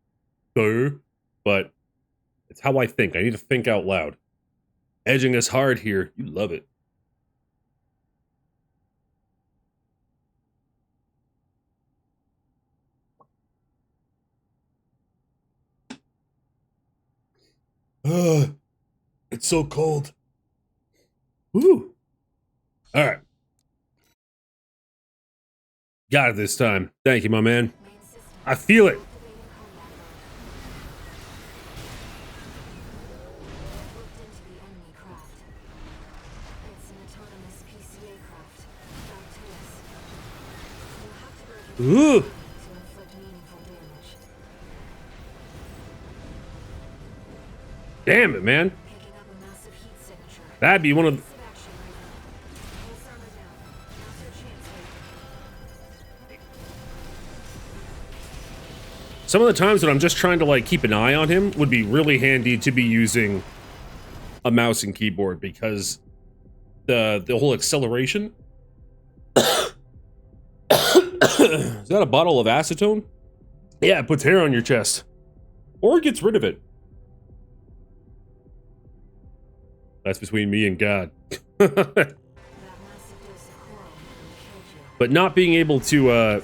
but it's how I think. I need to think out loud. Edging us hard here. You love it. It's so cold. Woo. All right. Got it this time. Thank you, my man. I feel it. Ooh. Damn it, man. That'd be one of the... Some of the times when I'm just trying to, like, keep an eye on him would be really handy to be using a mouse and keyboard, because the whole acceleration... Is that a bottle of acetone? Yeah, it puts hair on your chest. Or it gets rid of it. That's between me and God. But not being able to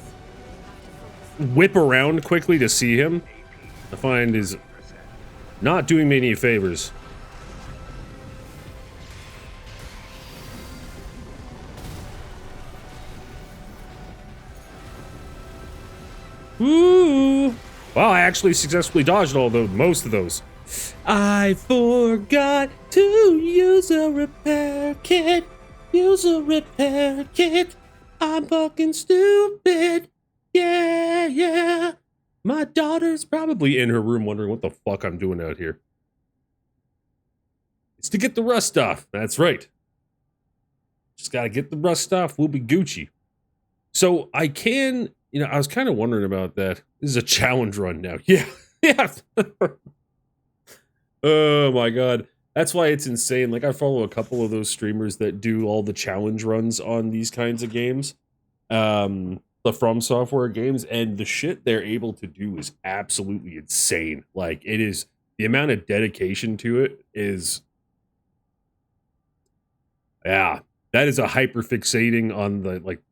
whip around quickly to see him, I find is not doing me any favors. Ooh! Wow, I actually successfully dodged most of those. I forgot to use a repair kit. Use a repair kit. I'm fucking stupid. Yeah, yeah. My daughter's probably in her room wondering what the fuck I'm doing out here. It's to get the rust off. That's right. Just gotta get the rust off. We'll be Gucci. So I can, I was kind of wondering about that. This is a challenge run now. Yeah. Yeah. Oh my God. That's why it's insane. Like, I follow a couple of those streamers that do all the challenge runs on these kinds of games. The From Software games, and the shit they're able to do is absolutely insane. Like, it is, the amount of dedication to it is, yeah, that is a hyperfixating on the, like,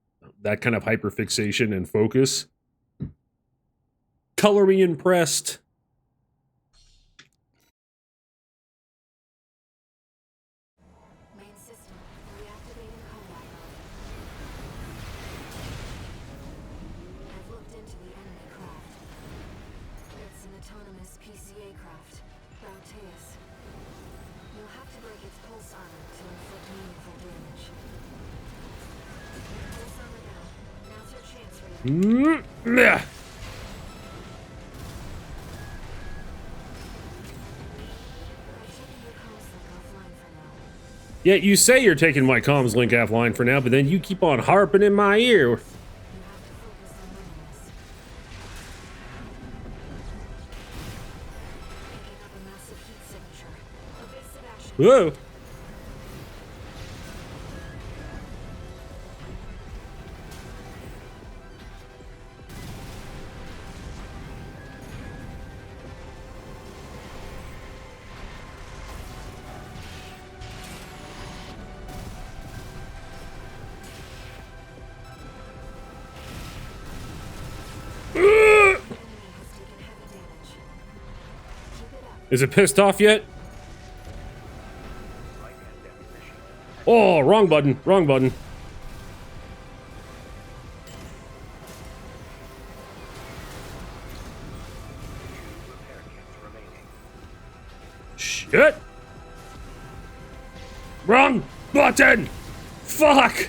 that kind of hyperfixation and focus. Color me impressed. Main system, reactivating combat mode. I've looked into the enemy craft. It's an autonomous PCA craft, Bauteus. You'll have to break its pulse armor to inflict meaningful damage. Pulse armor down. Now's your chance for you. Yeah. Yeah, you say you're taking my comms link offline for now, but then you keep on harping in my ear. Whoa. Is it pissed off yet? Oh, wrong button, wrong button. Shit! Wrong button! Fuck!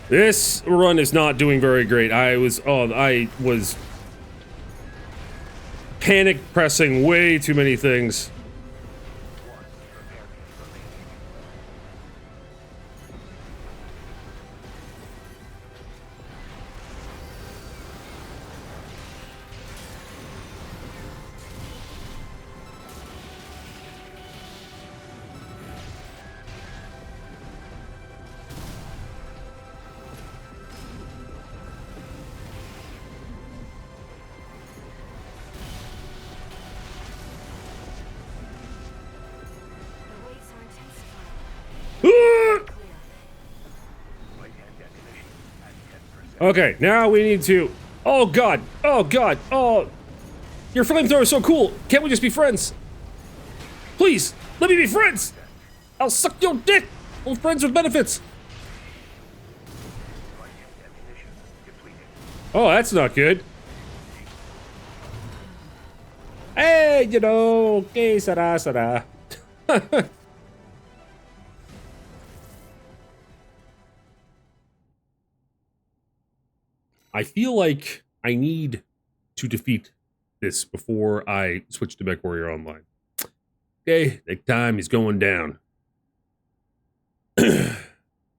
This run is not doing very great. I was panic pressing way too many things. Okay, now we need to... Oh god! Oh god! Oh! Your flamethrower is so cool! Can't we just be friends? Please! Let me be friends! I'll suck your dick! We're friends with benefits! Oh, that's not good. Hey, okay, sara. I feel like I need to defeat this before I switch to MECH WARRIOR Online. Okay, the time is going down.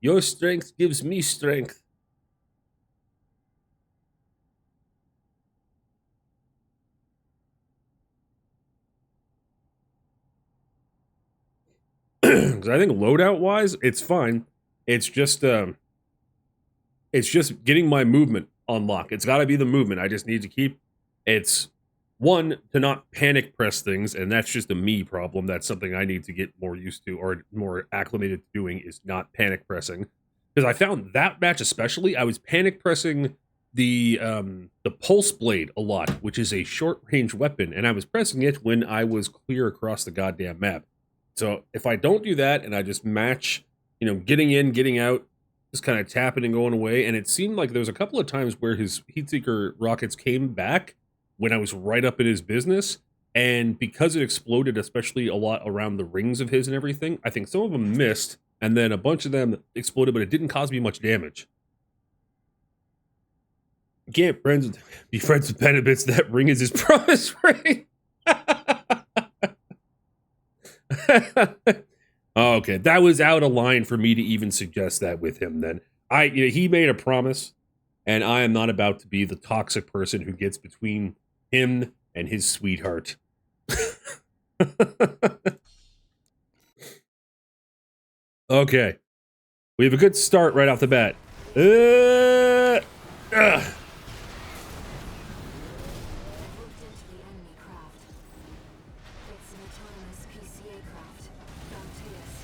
Your strength gives me strength. Because I think loadout-wise, it's fine. It's just getting my movement on lock. It's got to be the movement. I just need to keep... It's, one, to not panic press things, and that's just a me problem. That's something I need to get more used to, or more acclimated to doing, is not panic pressing. Because I found that match especially, I was panic pressing the pulse blade a lot, which is a short-range weapon, and I was pressing it when I was clear across the goddamn map. So if I don't do that, and I just match, getting in, getting out, just kind of tapping and going away, and it seemed like there was a couple of times where his Heatseeker rockets came back when I was right up in his business, and because it exploded, especially a lot around the rings of his and everything, I think some of them missed, and then a bunch of them exploded, but it didn't cause me much damage. You can't be friends with benefits. That ring is his promise ring. Okay, that was out of line for me to even suggest that with him. Then he made a promise, and I am not about to be the toxic person who gets between him and his sweetheart. Okay, we have a good start right off the bat. Moved into the enemy craft. It's an autonomous PCA craft. Bauteus.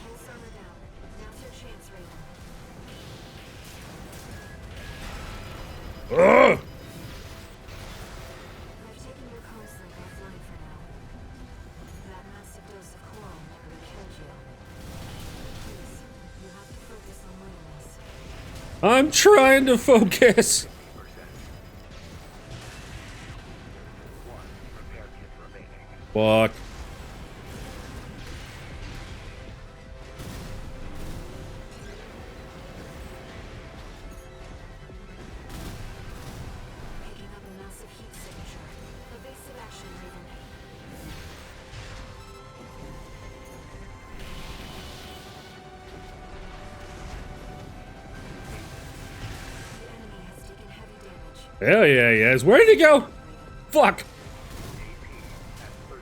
Pulse armor down. Now's your chance, Raven. Ugh! I've taken your comms link offline for now. That massive dose of coral nearly killed you. Please, you have to focus on winning this. I'm trying to focus. 50%. One repair kit remaining. Fuck. Picking up a massive heat signature. Evasive action, Raven. The enemy has taken heavy damage. Hell yeah, he is. Where did he go? Fuck. AP at 30%.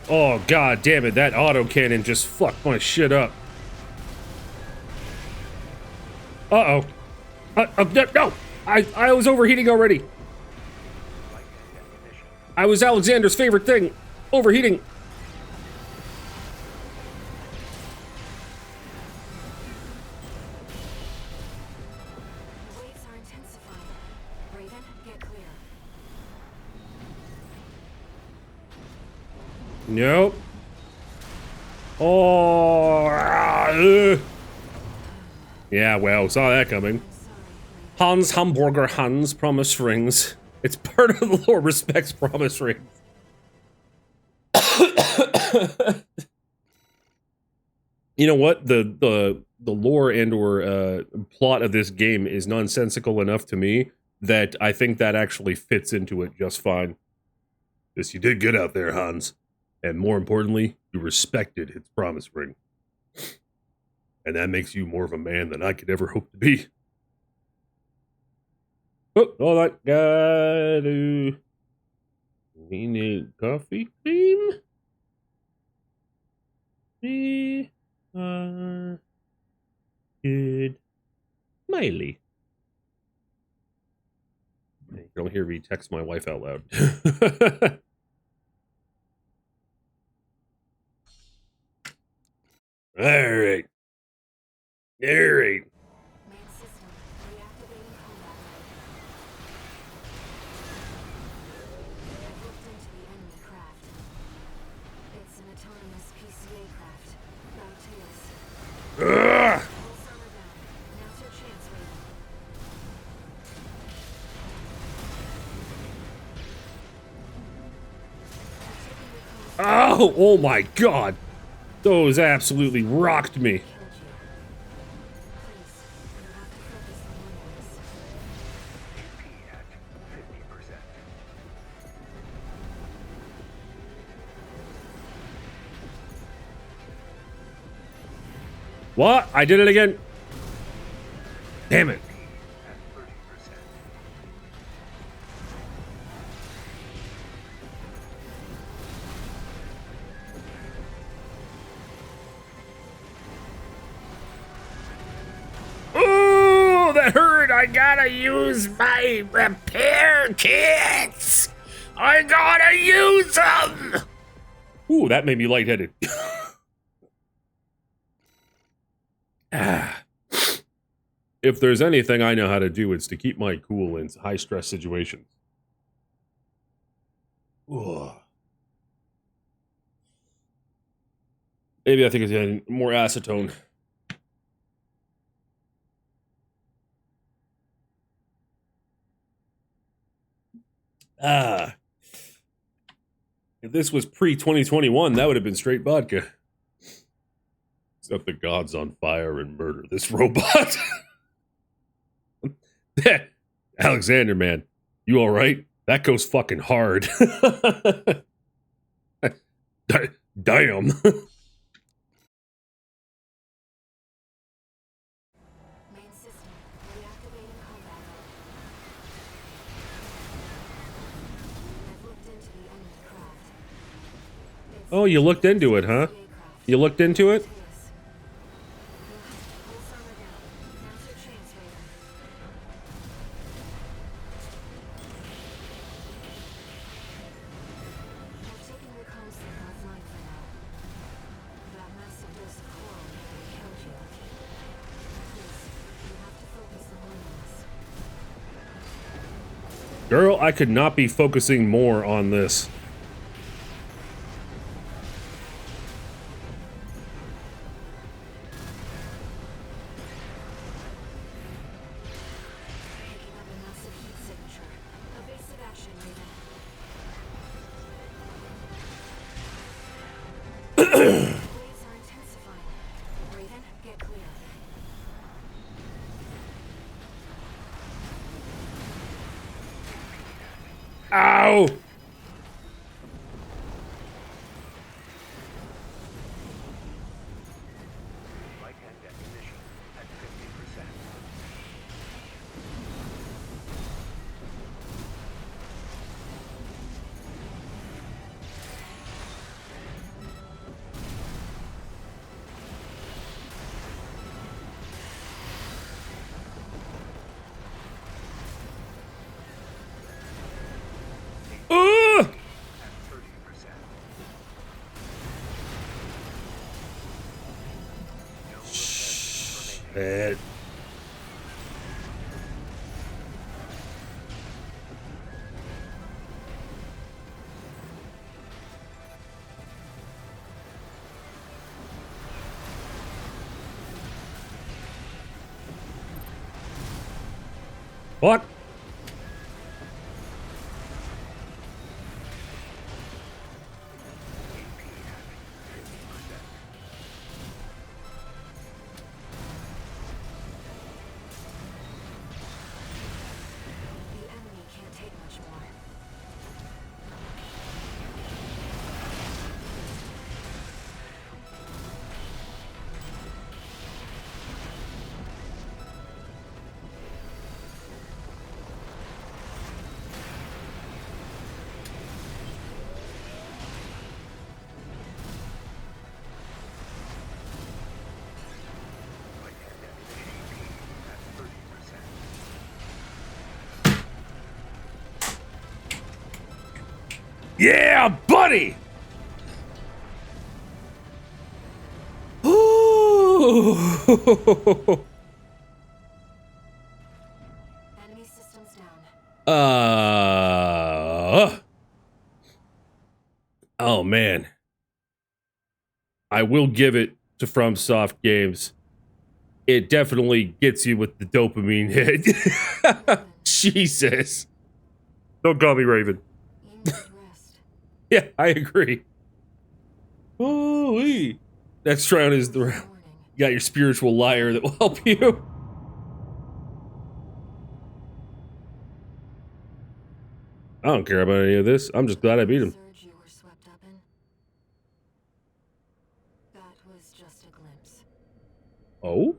Oh, god damn it. That autocannon just fucked my shit up. Uh-oh. No! I was overheating already. Light ammunition. I was Alexander's favorite thing. Overheating. The waves are intensifying. Raven, get clear. Nope. Oh. Yeah, well, saw that coming. Sorry, Raven. Hans Hamburger Hans promise rings. It's part of the Lord respects promise rings. You know what? The lore and or plot of this game is nonsensical enough to me that I think that actually fits into it just fine. Yes, you did good out there, Hans. And more importantly, you respected its promise ring. And that makes you more of a man than I could ever hope to be. Oh, all that gotta... We need coffee cream? We are good. Miley. You don't hear me text my wife out loud. Alright. Alright. Main system, reactivating combat mode. I've looked into the enemy craft. It's an autonomous PCA craft. Bauteus. Ugh. Pulse armor down. Now's your chance, Raven. I've taken your comms link Oh my god. Those absolutely rocked me. killed you. Please, you have to focus on winning this. AP at 50%. What? I did it again. Damn it. At 30%. Ooh, that hurt. I gotta use my repair kits. I gotta use them. Ooh, that made me lightheaded. Ah. If there's anything I know how to do, it's to keep my cool in high stress situations. Ugh. Maybe I think it's getting more acetone. Ah. If this was pre-2021, that would have been straight vodka. Set the gods on fire and murder this robot. Alexander, man, You all right? That goes fucking hard. Damn. Main system, reactivating combat mode. I've looked into the enemy craft. Oh, you looked into it, huh? You looked into it? Pulse armor down. Now's your chance, Raven. I've taken the comms link offline for now. That massive dose of coral nearly killed you. Please, you have to focus on winning this. Girl, I could not be focusing more on this. Picking up a massive heat signature. Evasive action, Raven. Waves are intensifying. Raven, get clear. Ow! Light hand ammunition at 50%. Ah! At 30%. No repairs remaining. Shit. What? The enemy can't take much more. Light hand ammunition at 30%. Yeah, buddy! Ooh. Enemy systems down. Oh man. I will give it to FromSoft Games. It definitely gets you with the dopamine hit. Jesus. Don't call me Raven. You need rest. Yeah, I agree. Holy. Next round is the round. Warning. You got your spiritual liar that will help you. I don't care about any of this. I'm just glad I beat him. Surge you were swept up in? That was just a glimpse. Oh?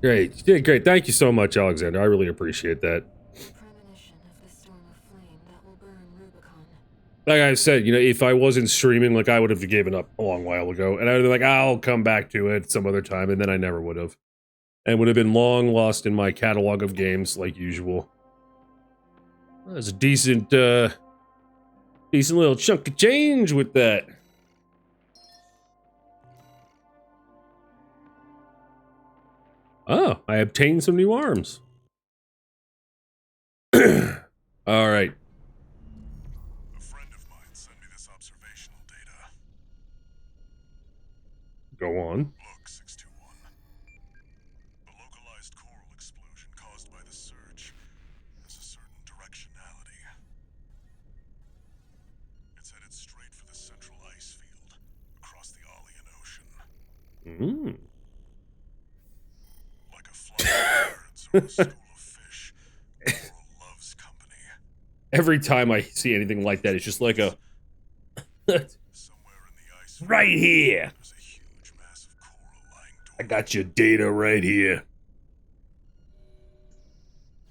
Great. You did great. Thank you so much, Alexander. I really appreciate that. Premonition of the storm of flame that will burn Rubicon. Like I said, you know, if I wasn't streaming, like, I would have given up a long while ago. And I would have been like, I'll come back to it some other time. And then I never would have. And would have been long lost in my catalog of games, like usual. That's a decent little chunk of change with that. Oh, I obtained some new arms. All right. A friend of mine sent me this observational data. Go on. Look, 621. The localized coral explosion caused by the surge has a certain directionality. It's headed straight for the central ice field across the Arlean Ocean. Mm. Like a flock of birds or a school of fish. Every time I see anything like that, it's just like a Somewhere in the ice right here. there's a huge mass of coral lying I dormant. got your data right here.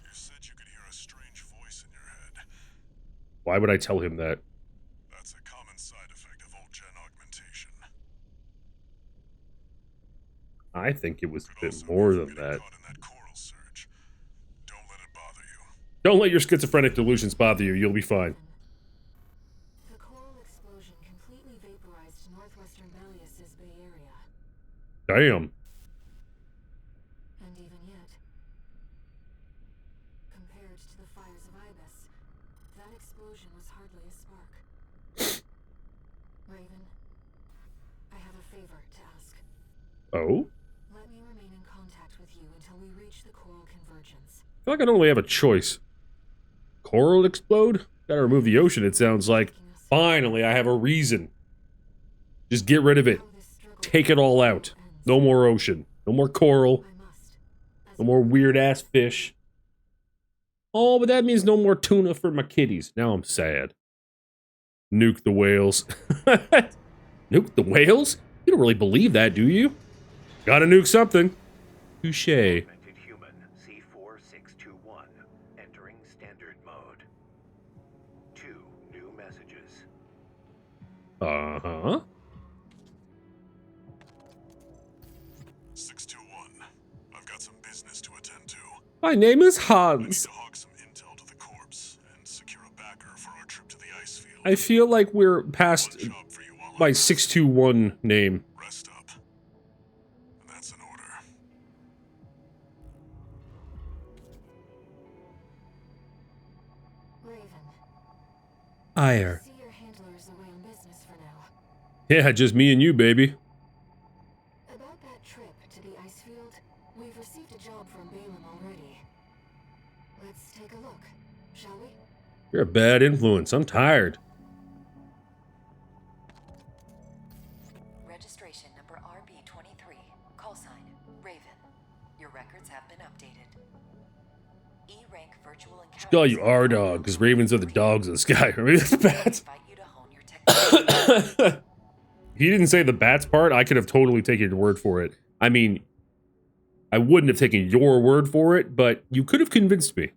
You said you could hear a strange voice in your head. Why would I tell him that? That's a common side effect of old gen augmentation. I think it was a Could bit also more be than from getting that. caught in that coral surge. Don't let it bother you. Don't let your schizophrenic delusions bother you. You'll be fine. The coral explosion completely vaporized northwestern Malleus's Bay Area. Damn. And even yet, compared to the fires of Ibis, that explosion was hardly a spark. Raven, I have a favor to ask. Oh? Let me remain in contact with you until we reach the coral convergence. I feel like I don't really have a choice. Coral explode? Gotta remove the ocean, it sounds like. Finally, I have a reason. Just get rid of it. How this struggle Take it all out. ends. No more ocean. No more coral. I must. As No more weird-ass fish. Oh, but that means no more tuna for my kitties. Now I'm sad. Nuke the whales. Nuke the whales? You don't really believe that, do you? Gotta nuke something. Touche. Augmented human C4621 entering standard mode. 2 new messages. Uh-huh. 621. I've got some business to attend to. My name is I need Hans. to hog some intel to the corpse and secure a backer for our trip to the ice field. I feel like we're One past job for you while my I rest. 621 name. Rest up. And that's an order. Raven, Ire. see your handlers away on business for now. Yeah, just me and you, baby. About that trip to the ice field, we've received a job from Balaam already. Let's take a look, shall we? You're a bad influence. I'm tired. Registration number RB23, call sign Raven. Your records have been updated. E-rank virtual encounter. Should call you R-Dog, because ravens are the dogs of the sky. Remember the bats? Invite you to hone your technical. He didn't say the bats part. I could have totally taken your word for it. I mean, I wouldn't have taken your word for it, but you could have convinced me.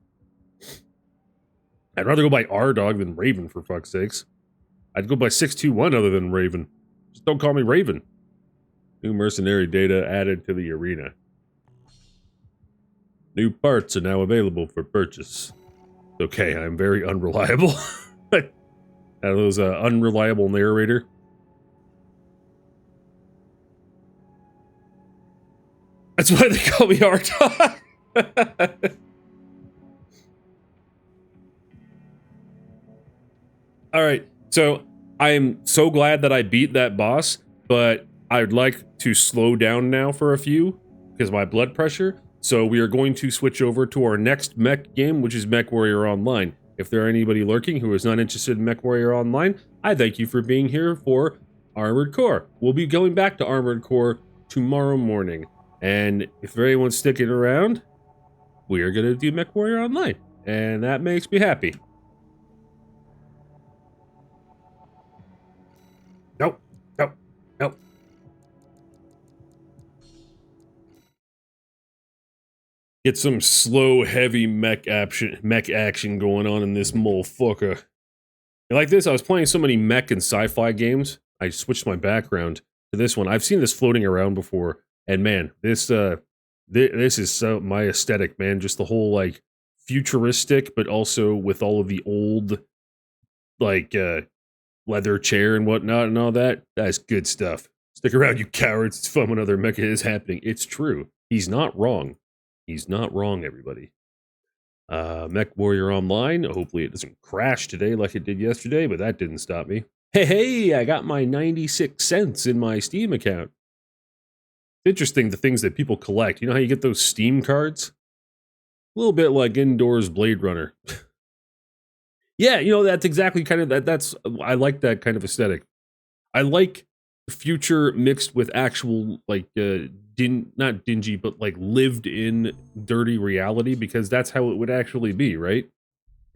I'd rather go by R-Dog than Raven, for fuck's sakes. I'd go by 621 other than Raven. Just don't call me Raven. New mercenary data added to the arena. New parts are now available for purchase. Okay, I'm very unreliable. That was an unreliable narrator. That's why they call me R-Dog. Alright, so I am so glad that I beat that boss, but I'd like to slow down now for a few, because of my blood pressure. So we are going to switch over to our next mech game, which is Mech Warrior Online. If there are anybody lurking who is not interested in Mech Warrior Online, I thank you for being here for Armored Core. We'll be going back to Armored Core tomorrow morning. And if anyone's sticking around, we are going to do Mech Warrior Online. And that makes me happy. Nope. Nope. Nope. Get some slow, heavy mech action going on in this motherfucker. Like this, I was playing so many mech and sci-fi games, I switched my background to this one. I've seen this floating around before, and man, this is so my aesthetic, man. Just the whole like futuristic, but also with all of the old like leather chair and whatnot and all that. That's good stuff. Stick around, you cowards. It's fun when other mecha is happening. It's true. He's not wrong. He's not wrong, everybody. Mech Warrior Online. Hopefully it doesn't crash today like it did yesterday, but that didn't stop me. Hey, I got my 96 cents in my Steam account. It's interesting the things that people collect. You know how you get those Steam cards? A little bit like Indoors Blade Runner. Yeah, you know, that's exactly kind of that's I like that kind of aesthetic. I like the future mixed with actual like not dingy, but like lived in dirty reality, because that's how it would actually be, right?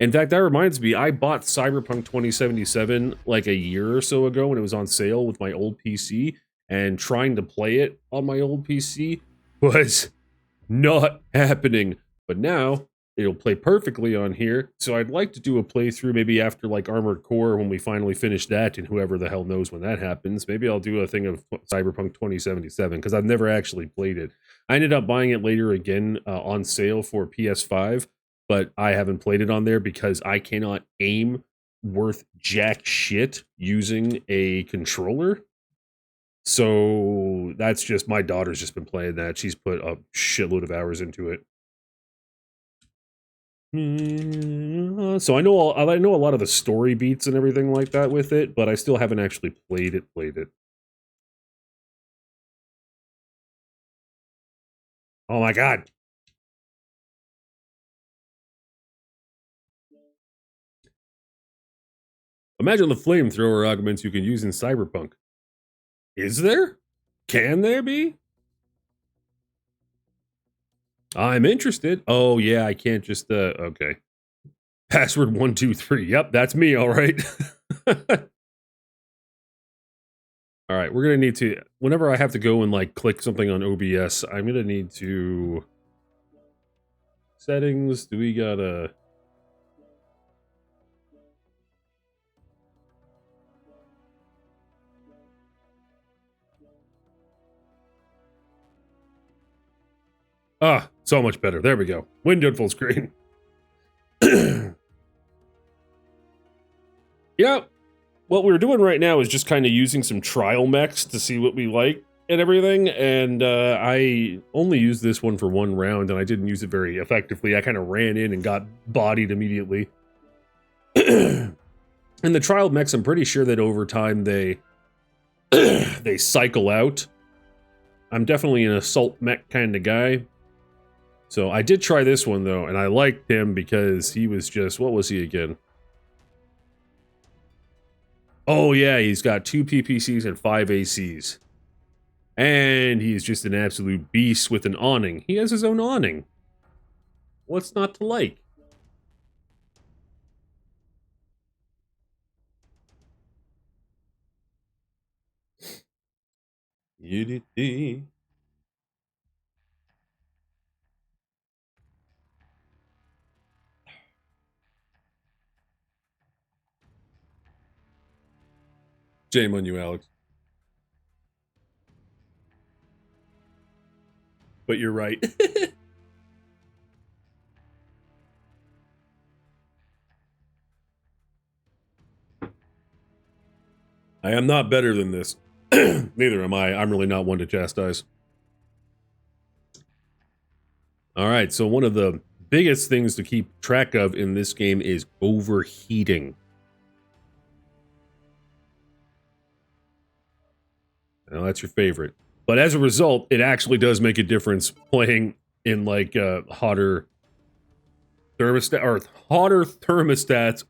In fact, that reminds me, I bought Cyberpunk 2077 like a year or so ago when it was on sale with my old PC, and trying to play it on my old PC was not happening. But now it'll play perfectly on here, so I'd like to do a playthrough maybe after like Armored Core when we finally finish that, and whoever the hell knows when that happens. Maybe I'll do a thing of Cyberpunk 2077 because I've never actually played it. I ended up buying it later again on sale for PS5, but I haven't played it on there because I cannot aim worth jack shit using a controller. So that's just, my daughter's just been playing that. She's put a shitload of hours into it. So I know a lot of the story beats and everything like that with it, but I still haven't actually played it. Oh my god. Imagine the flamethrower augments you can use in Cyberpunk. Is there? Can there be? I'm interested. Oh yeah, I can't just okay. Password 123. Yep, that's me, all right. All right, we're gonna need to, whenever I have to go and like click something on OBS, I'm gonna need to settings. Do we gotta? Ah, so much better. There we go. Windowed full screen. Yeah, what we're doing right now is just kind of using some trial mechs to see what we like and everything, and I only used this one for one round, and I didn't use it very effectively. I kind of ran in and got bodied immediately. And the trial mechs, I'm pretty sure that over time they they cycle out. I'm definitely an assault mech kind of guy. So I did try this one though, and I liked him because he was just, what was he again? Oh yeah, he's got 2 PPCs and 5 ACs. And he's just an absolute beast with an awning. He has his own awning. What's not to like? Shame on you, Alex. But you're right. I am not better than this. Neither am I. I'm really not one to chastise. All right, so one of the biggest things to keep track of in this game is overheating. Now that's your favorite. But as a result, it actually does make a difference playing in like hotter thermostat or hotter thermostats.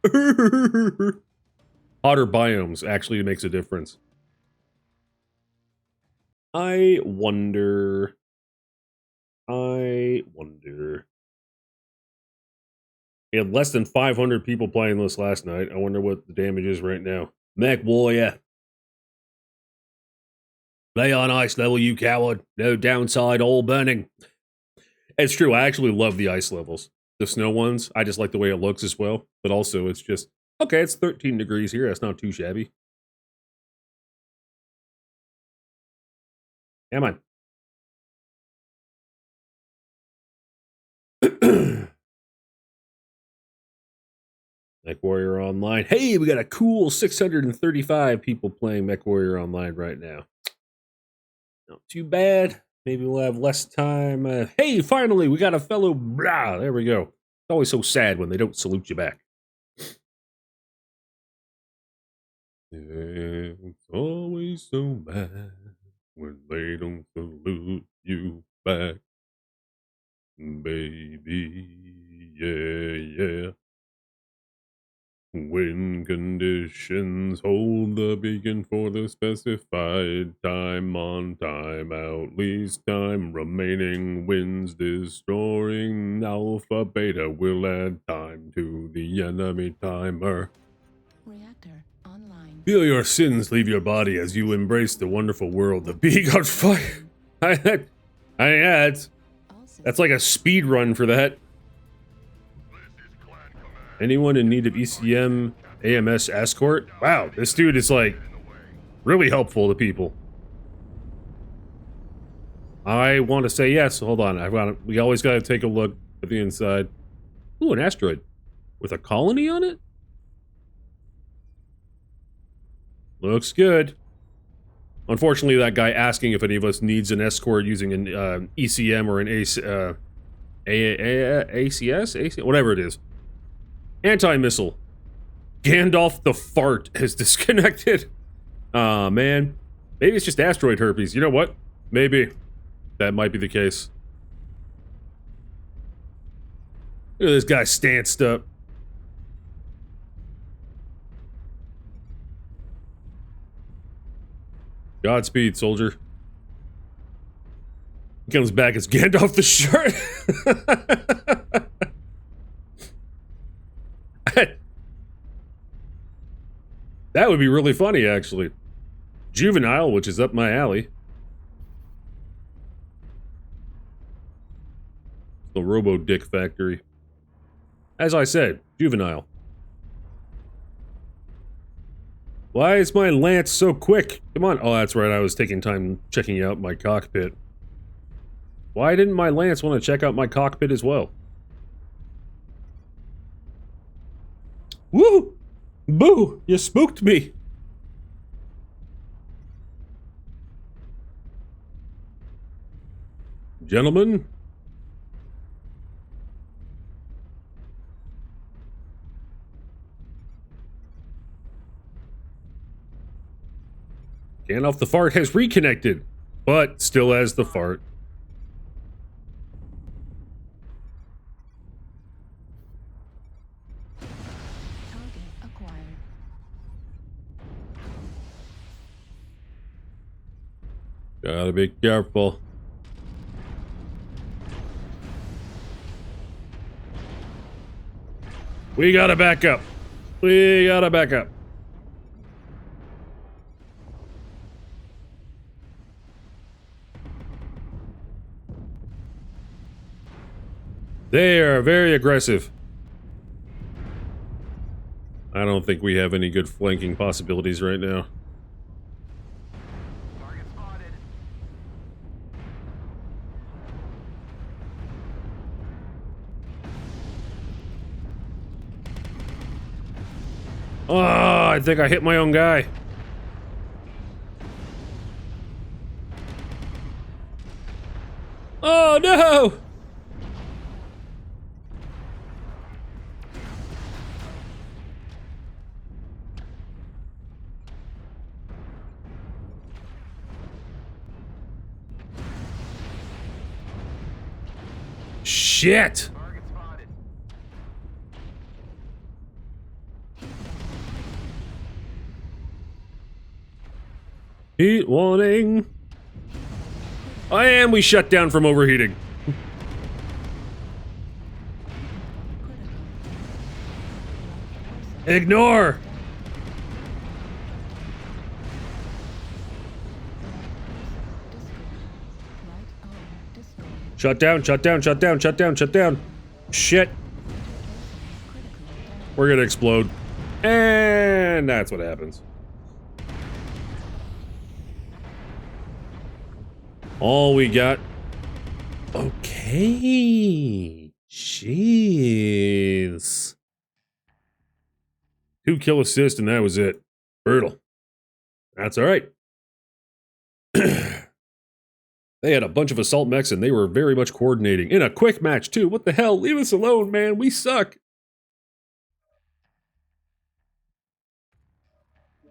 Hotter biomes actually makes a difference. I wonder. We had less than 500 people playing this last night. I wonder what the damage is right now. Mech Warrior. Play on ice level, you coward. No downside, all burning. It's true, I actually love the ice levels. The snow ones, I just like the way it looks as well. But also, it's just, okay, it's 13 degrees here. That's not too shabby. Come on. Mech Warrior Online. Hey, we got a cool 635 people playing Mech Warrior Online right now. Not too bad. Maybe we'll have less time. Hey, finally, we got a fellow. Blah, there we go. It's always so sad when they don't salute you back. It's always so bad when they don't salute you back. Baby, yeah, yeah. When conditions hold the beacon for the specified time on timeout, least time remaining, winds destroying alpha beta will add time to the enemy timer. Reactor online. Feel your sins leave your body as you embrace the wonderful world of being on fire. That's like a speed run for that. Anyone in need of ECM AMS escort? Wow, this dude is like really helpful to people. I want to say yes. Hold on, we always got to take a look at the inside. Ooh, an asteroid with a colony on it. Looks good. Unfortunately, that guy asking if any of us needs an escort using an ECM or an ACS, whatever it is. Anti-missile. Gandalf the fart has disconnected. Aw, man. Maybe it's just asteroid herpes. You know what? Maybe. That might be the case. Look at this guy stanced up. Godspeed, soldier. He comes back as Gandalf the shirt. That would be really funny, actually. Juvenile, which is up my alley. The Robo Dick Factory. As I said, Juvenile. Why is my lance so quick? Come on. Oh, that's right. I was taking time checking out my cockpit. Why didn't my lance want to check out my cockpit as well? Woo! Boo! You spooked me! Gentlemen? Gandalf the fart has reconnected, but still has the fart. Gotta be careful. We gotta back up. We gotta back up. They are very aggressive. I don't think we have any good flanking possibilities right now. Oh, I think I hit my own guy. Oh, no! Shit! Heat warning. And we shut down from overheating. Ignore. Shut down, shut down, shut down, shut down, shut down. Shit. We're gonna explode. And that's what happens. All we got. Okay. Jeez. 2 kill assist and that was it. Brutal. That's alright. They had a bunch of assault mechs and they were very much coordinating. In a quick match too. What the hell? Leave us alone, man. We suck.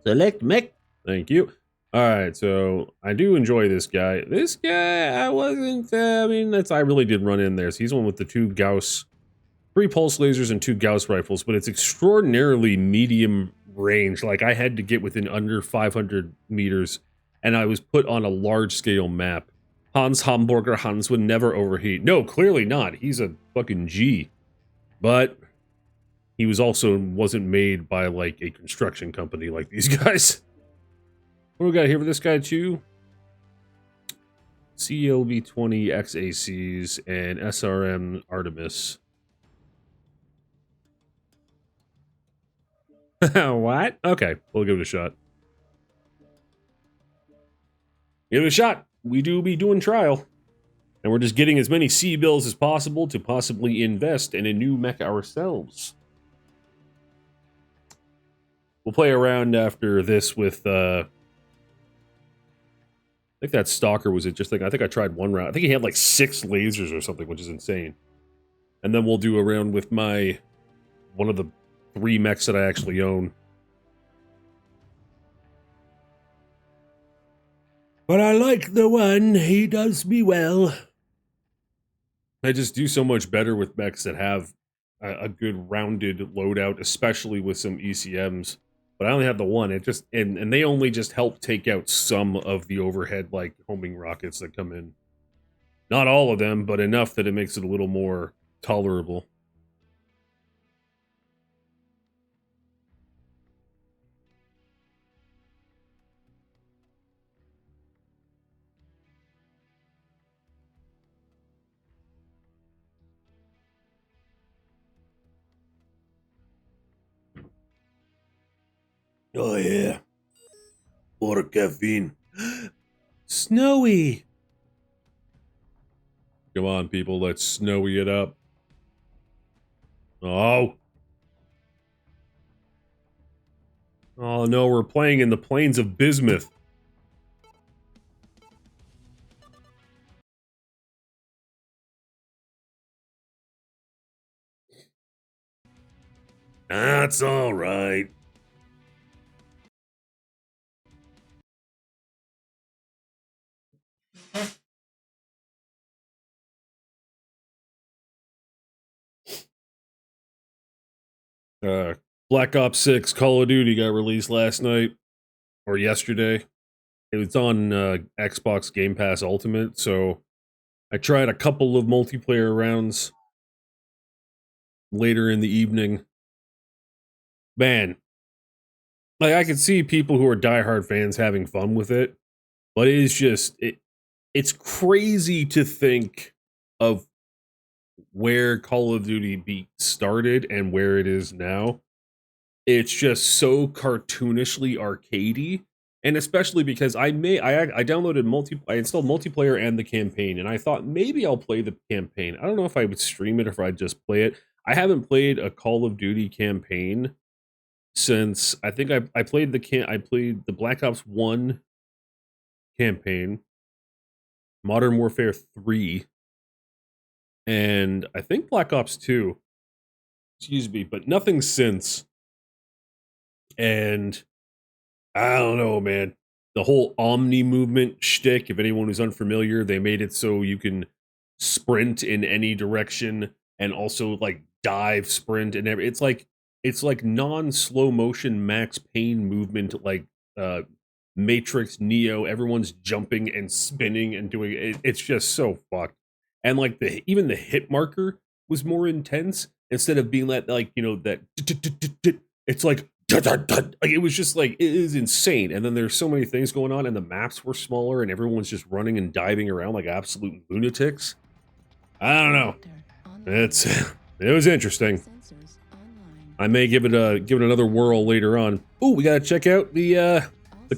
Select mech. Thank you. Alright, so I do enjoy this guy. This guy, I wasn't, I mean, I really did run in there. So he's the one with the 2 Gauss 3 pulse lasers and 2 Gauss rifles, but it's extraordinarily medium range. Like, I had to get within under 500 meters, and I was put on a large-scale map. Hans Hamburger Hans would never overheat. No, clearly not. He's a fucking G. But he wasn't made by, like, a construction company like these guys. What do we got here for this guy, too? CLV-20 XACs and SRM Artemis. What? Okay, we'll give it a shot. Give it a shot. We do be doing trial. And we're just getting as many C-bills as possible to possibly invest in a new mech ourselves. We'll play around after this with, I think that Stalker was it just like, I think I tried one round. I think he had like 6 lasers or something, which is insane. And then we'll do a round with one of the 3 mechs that I actually own. But I like the one, he does me well. I just do so much better with mechs that have a good rounded loadout, especially with some ECMs. But I only have the one. It just and they only just help take out some of the overhead like homing rockets that come in. Not all of them, but enough that it makes it a little more tolerable. Oh yeah. Water caffeine. Snowy. Come on, people, let's snowy it up. Oh. Oh no, we're playing in the plains of bismuth. That's all right. Black Ops 6 Call of Duty got released last night or yesterday. It was on Xbox Game Pass Ultimate, so I tried a couple of multiplayer rounds later in the evening. Man, like I could see people who are diehard fans having fun with it, but it is just it's crazy to think of where Call of Duty started and where it is now. It's just so cartoonishly arcadey, and especially because I downloaded I installed multiplayer and the campaign, and I thought maybe I'll play the campaign. I don't know if I would stream it or if I'd just play it. I haven't played a Call of Duty campaign since I think I played the Black Ops 1 campaign, Modern Warfare 3, and I think Black Ops 2. Excuse me, but nothing since. And I don't know, man. The whole Omni movement shtick, if anyone is unfamiliar, they made it so you can sprint in any direction and also like dive, sprint, and it's like non-slow motion Max Payne movement, like Matrix, Neo. Everyone's jumping and spinning and doing it. It's just so fucked. And like even the hit marker was more intense instead of being like you know that it's like it was just like it is insane. And then there's so many things going on, and the maps were smaller, and everyone's just running and diving around like absolute lunatics. I don't know. It was interesting. I may give it another whirl later on. Oh, we gotta check out the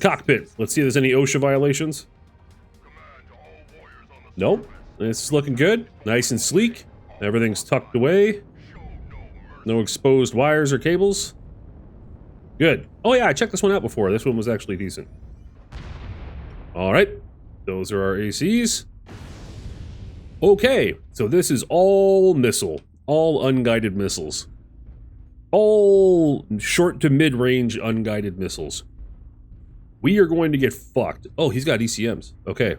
cockpit. Let's see if there's any OSHA violations. Nope. It's looking good. Nice and sleek. Everything's tucked away. No exposed wires or cables. Good. Oh yeah, I checked this one out before. This one was actually decent. Alright. Those are our ACs. Okay, so this is all missile. All unguided missiles. All short to mid-range unguided missiles. We are going to get fucked. Oh, he's got ECMs. Okay.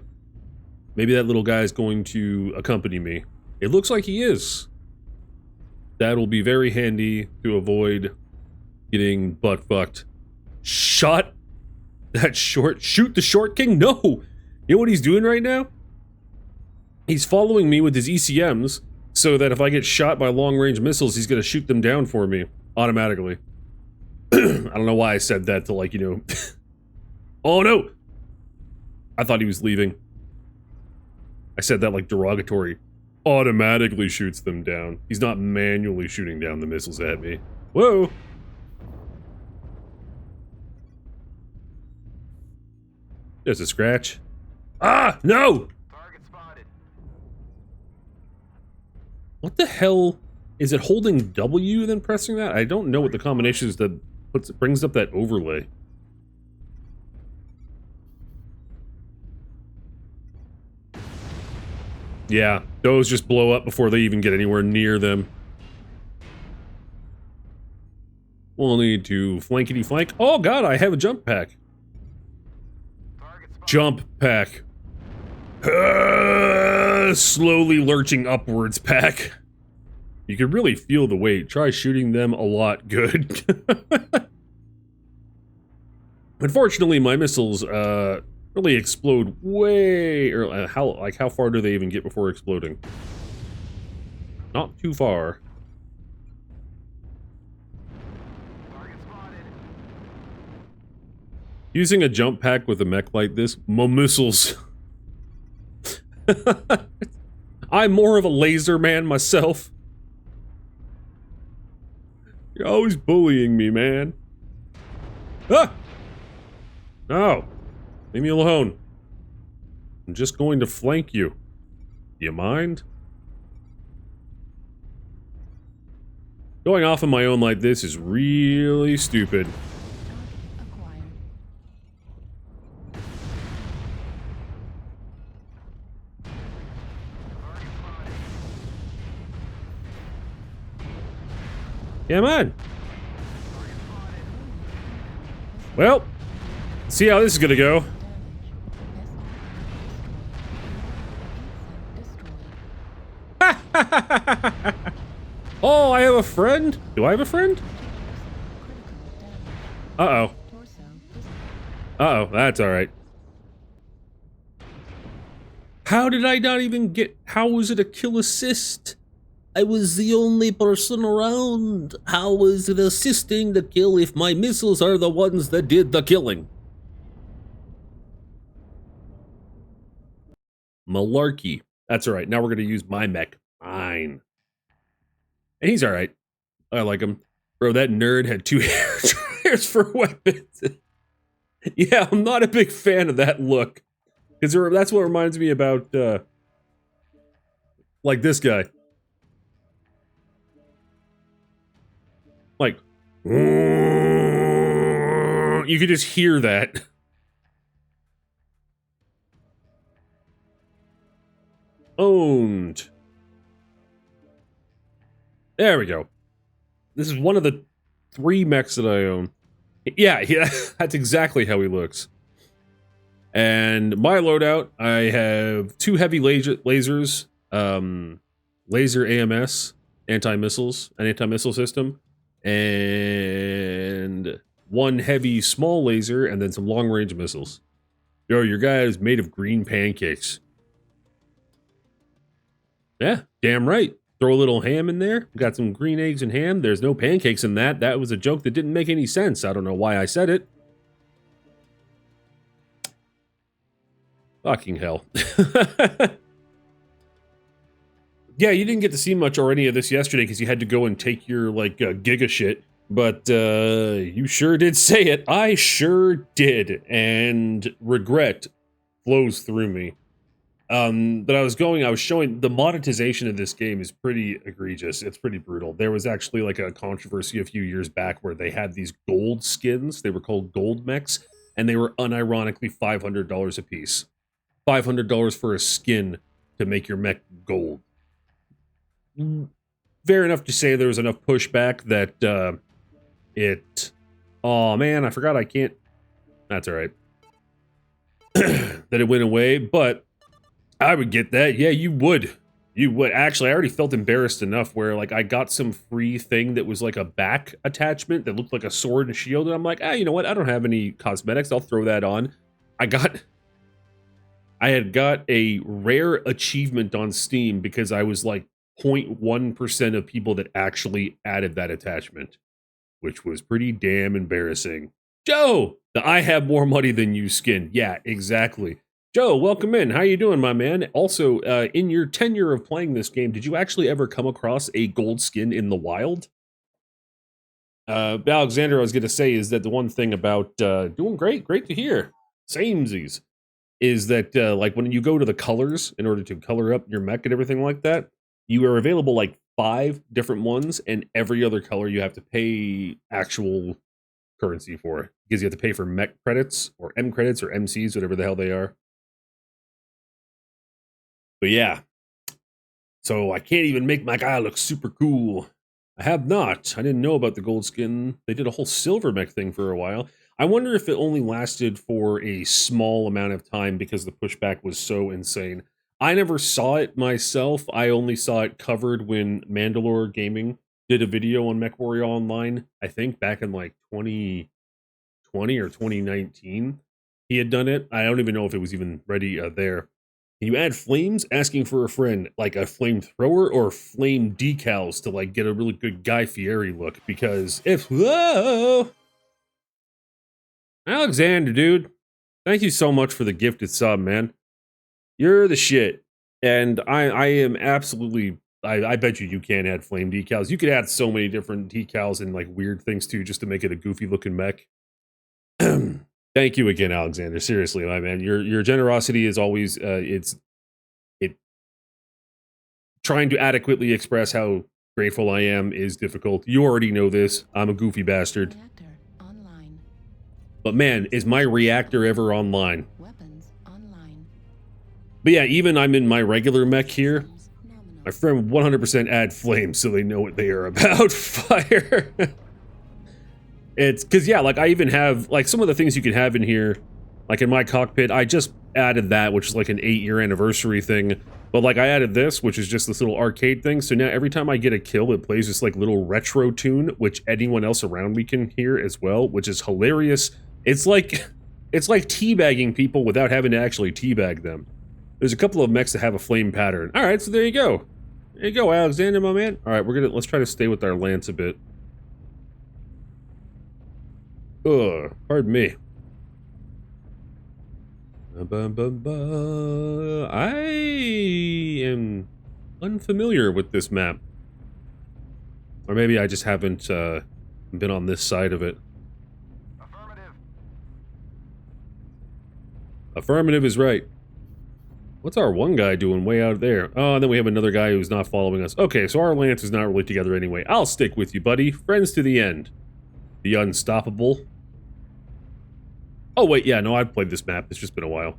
Maybe that little guy is going to accompany me. It looks like he is. That'll be very handy to avoid getting butt fucked. Shot that short. Shoot the short king? No! You know what he's doing right now? He's following me with his ECMs so that if I get shot by long-range missiles, he's gonna shoot them down for me automatically. I don't know why I said that to, like, you know... Oh no! I thought he was leaving. I said that like derogatory. Automatically shoots them down. He's not manually shooting down the missiles at me. Whoa! There's a scratch. Ah! No! Target spotted. What the hell? Is it holding W and then pressing that? I don't know what the combination is that brings up that overlay. Yeah, those just blow up before they even get anywhere near them. We'll need to flankety flank. Oh god, I have a jump pack. Jump pack. Slowly lurching upwards pack. You can really feel the weight. Try shooting them a lot. Good. Unfortunately, my missiles, really explode way, or how far do they even get before exploding? Not too far. Using a jump pack with a mech like this, my missiles. I'm more of a laser man myself. You're always bullying me, man. Ah! No. Leave me alone. I'm just going to flank you. Do you mind? Going off on my own like this is really stupid. Acquired. Yeah, man. Well, see how this is gonna go. Oh, I have a friend? Do I have a friend? Uh-oh. Uh-oh, that's alright. How did I not even get... How was it a kill assist? I was the only person around. How was it assisting the kill if my missiles are the ones that did the killing? Malarkey. That's alright. Now we're going to use my mech. Fine. And he's alright. I like him. Bro, that nerd had 2 hair dryers for weapons. Yeah, I'm not a big fan of that look. Because that's what reminds me about, like this guy. Like, you could just hear that. Owned. There we go. This is one of the 3 mechs that I own. Yeah, that's exactly how he looks. And my loadout, I have 2 heavy lasers, laser AMS, anti-missiles, an anti-missile system, and 1 heavy small laser, and then some long-range missiles. Yo, your guy is made of green pancakes. Yeah, damn right. Throw a little ham in there. Got some green eggs and ham. There's no pancakes in that. That was a joke that didn't make any sense. I don't know why I said it. Fucking hell. Yeah, you didn't get to see much or any of this yesterday because you had to go and take your, like, giga shit. But, you sure did say it. I sure did. And regret flows through me. But I was showing the monetization of this game is pretty egregious. It's pretty brutal. There was actually like a controversy a few years back where they had these gold skins. They were called gold mechs, and they were unironically $500 a piece. $500 for a skin to make your mech gold. Fair enough to say there was enough pushback that, oh man, I forgot I can't, that's alright. That it went away, but I would get that. Yeah, you would. You would actually, I already felt embarrassed enough where like I got some free thing that was like a back attachment that looked like a sword and shield, and I'm like, you know what? I don't have any cosmetics. I'll throw that on. I had got a rare achievement on Steam because I was like 0.1% of people that actually added that attachment, which was pretty damn embarrassing. Joe, the I have more money than you skin. Yeah, exactly. Joe, welcome in. How you doing, my man? Also, in your tenure of playing this game, did you actually ever come across a gold skin in the wild? Alexander, I was going to say is that the one thing about doing great to hear, samesies, is that like when you go to the colors in order to color up your mech and everything like that, you are available like 5 different ones, and every other color you have to pay actual currency for, because you have to pay for mech credits or M credits or MCs, whatever the hell they are. But yeah, so I can't even make my guy look super cool. I have not. I didn't know about the gold skin. They did a whole silver mech thing for a while. I wonder if it only lasted for a small amount of time because the pushback was so insane. I never saw it myself. I only saw it covered when Mandalore Gaming did a video on MECH WARRIOR Online, I think back in like 2020 or 2019. He had done it. I don't even know if it was even ready there. Can you add flames? Asking for a friend, like a flamethrower or flame decals to like get a really good Guy Fieri look. Because if whoa, Alexander, dude, thank you so much for the gifted sub, man. You're the shit, and I am absolutely. I bet you can't add flame decals. You could add so many different decals and like weird things too, just to make it a goofy looking mech. Thank you again, Alexander. Seriously, my man, your generosity is always it trying to adequately express how grateful I am is difficult. You already know this. I'm a goofy bastard. Reactor online. But man, is my reactor ever online? Weapons online. But yeah, even I'm in my regular mech here. Systems nominal. My friend 100% add flames so they know what they are about. Fire. It's because, yeah, like I even have, like some of the things you can have in here, like in my cockpit, I just added that, which is like an 8-year anniversary thing. But like I added this, which is just this little arcade thing. So now every time I get a kill, it plays this like little retro tune, which anyone else around me can hear as well, which is hilarious. It's like teabagging people without having to actually teabag them. There's a couple of mechs that have a flame pattern. All right, so there you go. There you go, Alexander, my man. All right, let's try to stay with our lance a bit. Pardon me. I am unfamiliar with this map. Or maybe I just haven't been on this side of it. Affirmative. Affirmative is right. What's our one guy doing way out there? Oh, and then we have another guy who's not following us. Okay, so our lance is not really together anyway. I'll stick with you, buddy. Friends to the end. The Unstoppable. Oh, wait, yeah, no, I've played this map. It's just been a while.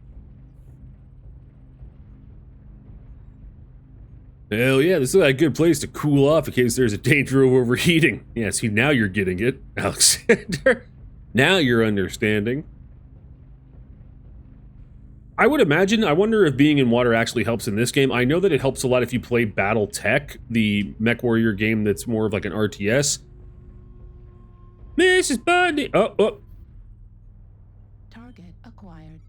Hell yeah, this is a good place to cool off in case there's a danger of overheating. Yeah, see, now you're getting it, Alexander. Now you're understanding. I would imagine, I wonder if being in water actually helps in this game. I know that it helps a lot if you play Battletech, the Mech Warrior game that's more of like an RTS. Mrs. Bunny! Oh. Target acquired.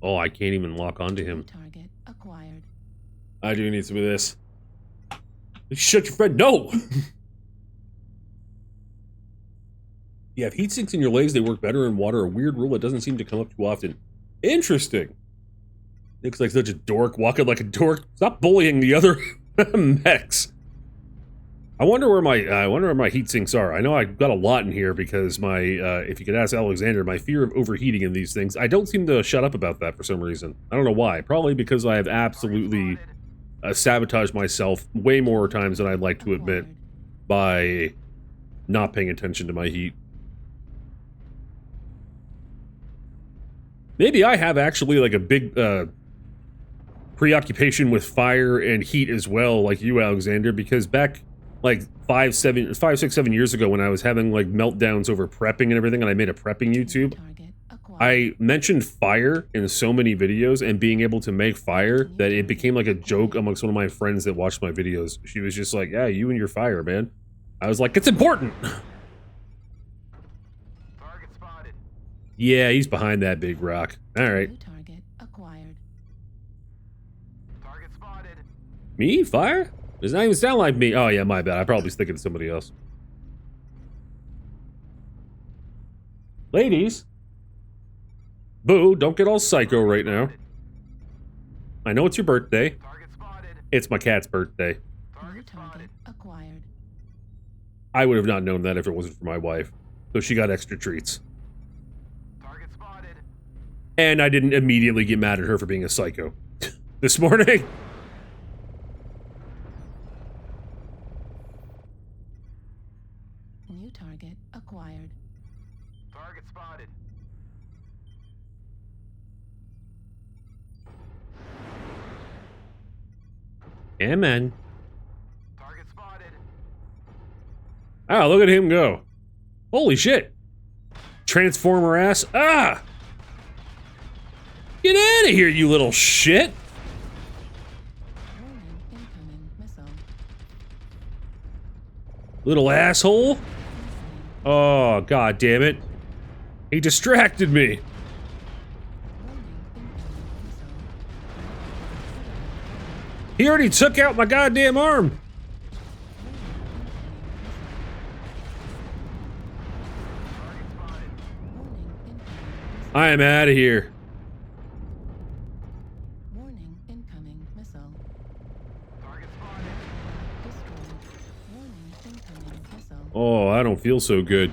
Oh, I can't even lock onto him. Target acquired. I do need some of this. Shut your friend. No! You have heat sinks in your legs, they work better in water. A weird rule that doesn't seem to come up too often. Interesting. Looks like such a dork, walking like a dork. Stop bullying the other mechs. I wonder where my heat sinks are. I know I've got a lot in here because my, if you could ask Alexander, my fear of overheating in these things, I don't seem to shut up about that for some reason. I don't know why. Probably because I have absolutely sabotaged myself way more times than I'd like to admit by not paying attention to my heat. Maybe I have actually like a big preoccupation with fire and heat as well, like you, Alexander, because back like 5, 6, 7 years ago when I was having like meltdowns over prepping and everything, and I made a prepping YouTube, I mentioned fire in so many videos and being able to make fire that it became like a joke amongst one of my friends that watched my videos. She was just like, yeah, you and your fire, man. I was like, it's important. Target spotted. Yeah, he's behind that big rock. All right. New target acquired. Target spotted. Me? Fire? Does not even sound like me. Oh, yeah, my bad. I probably was thinking of somebody else. Ladies. Boo, don't get all psycho right now. I know it's your birthday. Target spotted. It's my cat's birthday. New Target spotted. target acquired. I would have not known that if it wasn't for my wife. So she got extra treats. Target spotted. And I didn't immediately get mad at her for being a psycho. This morning. New target acquired. Target spotted. Yeah, man. Target spotted. Oh, look at him go. Holy shit. Transformer ass. Ah! Get out of here, you little shit. Warning, incoming missile. Little asshole. Oh, god damn it. He distracted me. Warning, incoming missile. He already took out my goddamn arm. I am out of here. Warning, incoming missile. Target spotted. Destroyed. Warning, incoming missile. Oh, I don't feel so good.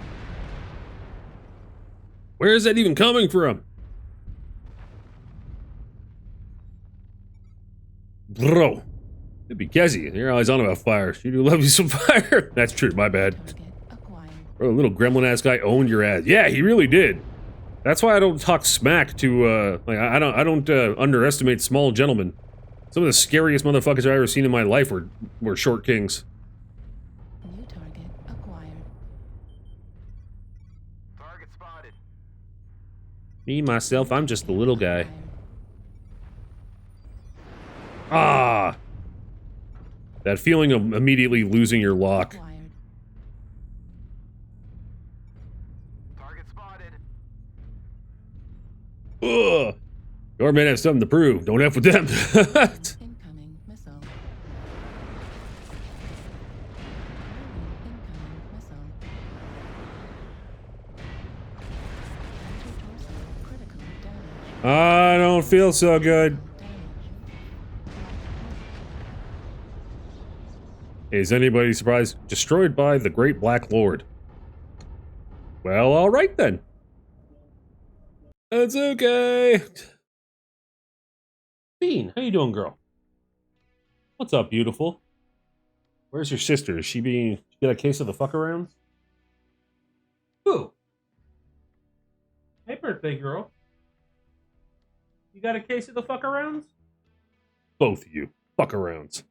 Where is that even coming from? Bro. It'd be Kezzy. You're always on about fire. You do love you some fire. That's true, my bad. Target acquired. Bro, little gremlin-ass guy owned your ass. Yeah, he really did. That's why I don't talk smack to, like, I don't underestimate small gentlemen. Some of the scariest motherfuckers I've ever seen in my life were short kings. New target acquired. Target spotted. Me, myself, I'm just the little guy. Acquired. Ah! That feeling of immediately losing your lock. Acquired. Target spotted. Ugh! Your men have something to prove. Don't F with them. Incoming missile. Warning, incoming missile. Torso critical damage. I don't feel so good. Damage. Is anybody surprised? Destroyed by the Great Black Lord. Well, alright then. That's okay. Bean, how you doing, girl? What's up, beautiful? Where's your sister? Is she being... Get a case of the fuck-arounds? Who? Hey, birthday girl. You got a case of the fuck-arounds? Both of you. Fuck-arounds.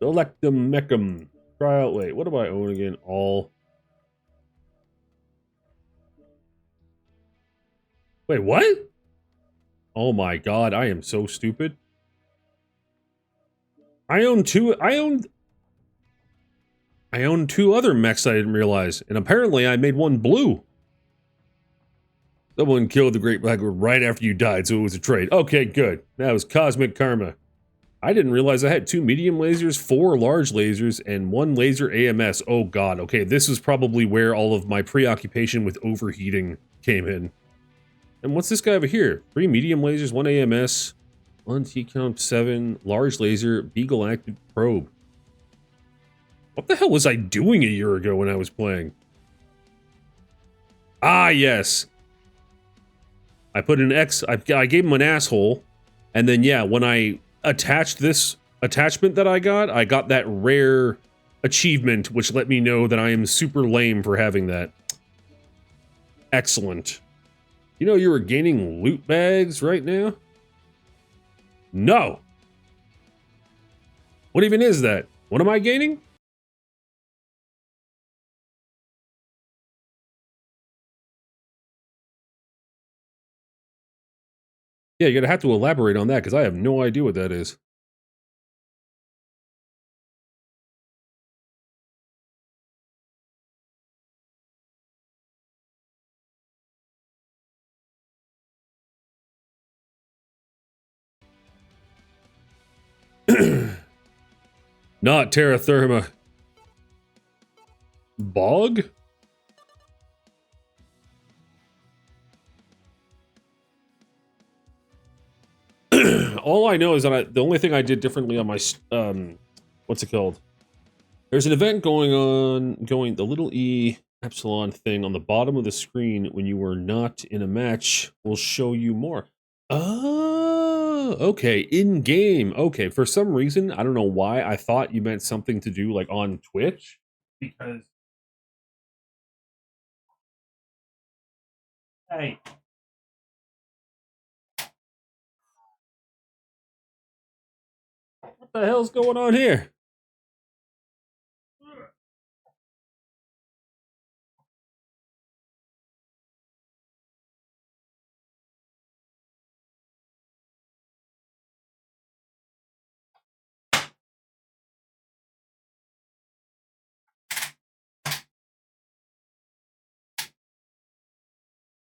Select them, mech 'em. Try out. Wait, what do I own again? All. Wait, what? Oh my god, I am so stupid. I own two other mechs I didn't realize, and apparently I made one blue. Someone killed the Great Black Lord right after you died, so it was a trade. Okay, good. That was cosmic karma. I didn't realize I had 2 medium lasers, 4 large lasers, and 1 laser AMS. Oh god, okay, this is probably where all of my preoccupation with overheating came in. And what's this guy over here? 3 medium lasers, 1 AMS, 1 T-count 7, large laser, Beagle active probe. What the hell was I doing a year ago when I was playing? Ah, yes. I put an X, I gave him an asshole, and then yeah, when I attached this attachment that I got that rare achievement, which let me know that I am super lame for having that. Excellent. You know you were gaining loot bags right now? No. What even is that? What am I gaining? Yeah, you're gonna have to elaborate on that because I have no idea what that is. Not terra firma. Bog? All I know is that the only thing I did differently on my what's it called? There's an event going the little E epsilon thing on the bottom of the screen when you are not in a match will show you more. Oh, okay, in game. Okay, for some reason, I don't know why, I thought you meant something to do like on Twitch because hey, what the hell's going on here?